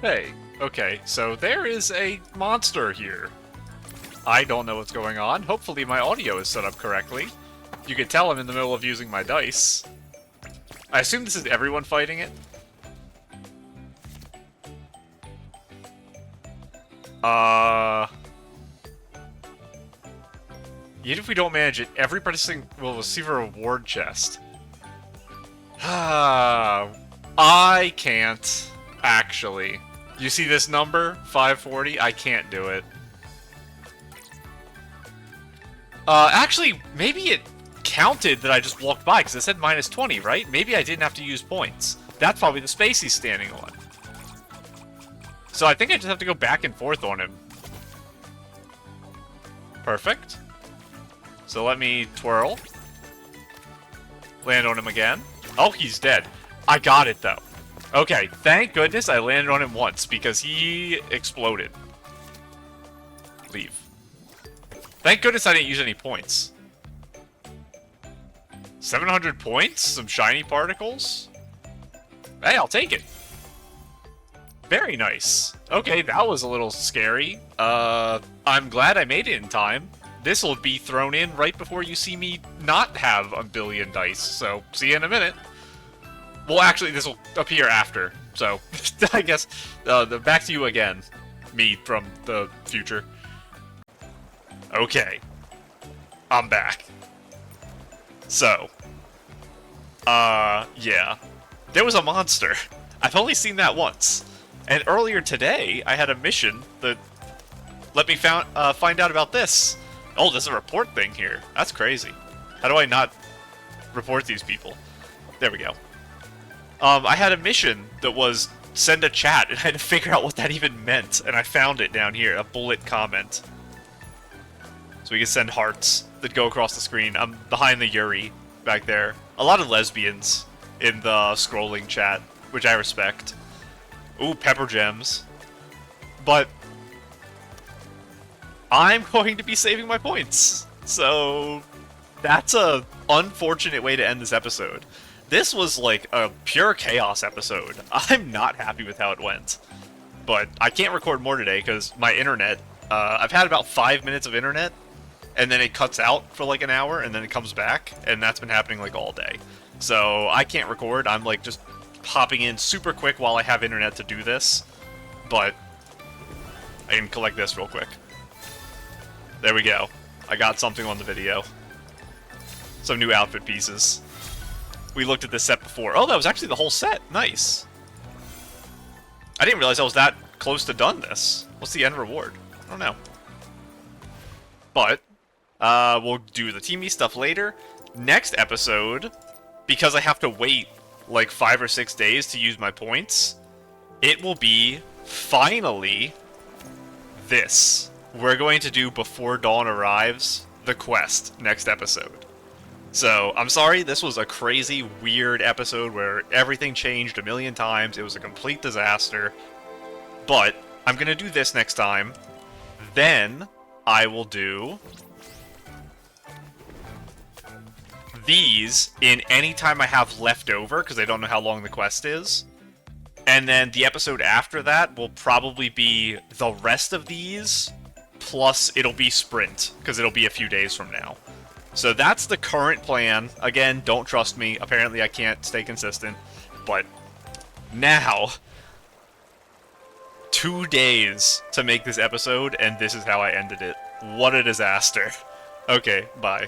Hey, okay, so there is a monster here. I don't know what's going on. Hopefully my audio is set up correctly. You can tell I'm in the middle of using my dice. I assume this is everyone fighting it? Even if we don't manage it, every participant will receive a reward chest. I can't, actually. You see this number? 540? I can't do it. Actually, maybe it counted that I just walked by, because it said minus 20, right? Maybe I didn't have to use points. That's probably the space he's standing on. So I think I just have to go back and forth on him. Perfect. So let me twirl. Land on him again. Oh, he's dead. I got it, though. Okay, thank goodness I landed on him once, because he exploded. Leave. Thank goodness I didn't use any points. 700 points? Some shiny particles? Hey, I'll take it. Very nice. Okay, that was a little scary. I'm glad I made it in time. This will be thrown in right before you see me not have a billion dice, so see you in a minute. Well, actually, this will appear after, so I guess back to you again, me from the future. Okay, I'm back. So, yeah, there was a monster. I've only seen that once, and earlier today I had a mission that let me find out about this. Oh, there's a report thing here. That's crazy. How do I not report these people? There we go. I had a mission that was send a chat, and I had to figure out what that even meant, and I found it down here, a bullet comment. So we can send hearts that go across the screen. I'm behind the Yuri back there. A lot of lesbians in the scrolling chat, which I respect. Ooh, pepper gems. But I'm going to be saving my points. So that's a unfortunate way to end this episode. This was like a pure chaos episode. I'm not happy with how it went. But I can't record more today because my internet, I've had about 5 minutes of internet, and then it cuts out for like an hour, and then it comes back, and that's been happening like all day. So I can't record. I'm like just hopping in super quick while I have internet to do this. But I can collect this real quick. There we go. I got something on the video. Some new outfit pieces. We looked at this set before. Oh, that was actually the whole set. Nice. I didn't realize I was that close to done this. What's the end reward? I don't know. But, we'll do the teamy stuff later. Next episode, because I have to wait like 5 or 6 days to use my points, it will be, finally, this. We're going to do Before Dawn Arrives, the quest, next episode. So, I'm sorry, this was a crazy, weird episode where everything changed a million times. It was a complete disaster. But, I'm gonna do this next time. Then, I will do these in any time I have left over, because I don't know how long the quest is. And then the episode after that will probably be the rest of these, plus it'll be Sprint, because it'll be a few days from now. So that's the current plan. Again, don't trust me. Apparently I can't stay consistent. But now, 2 days to make this episode, and this is how I ended it. What a disaster. Okay, bye.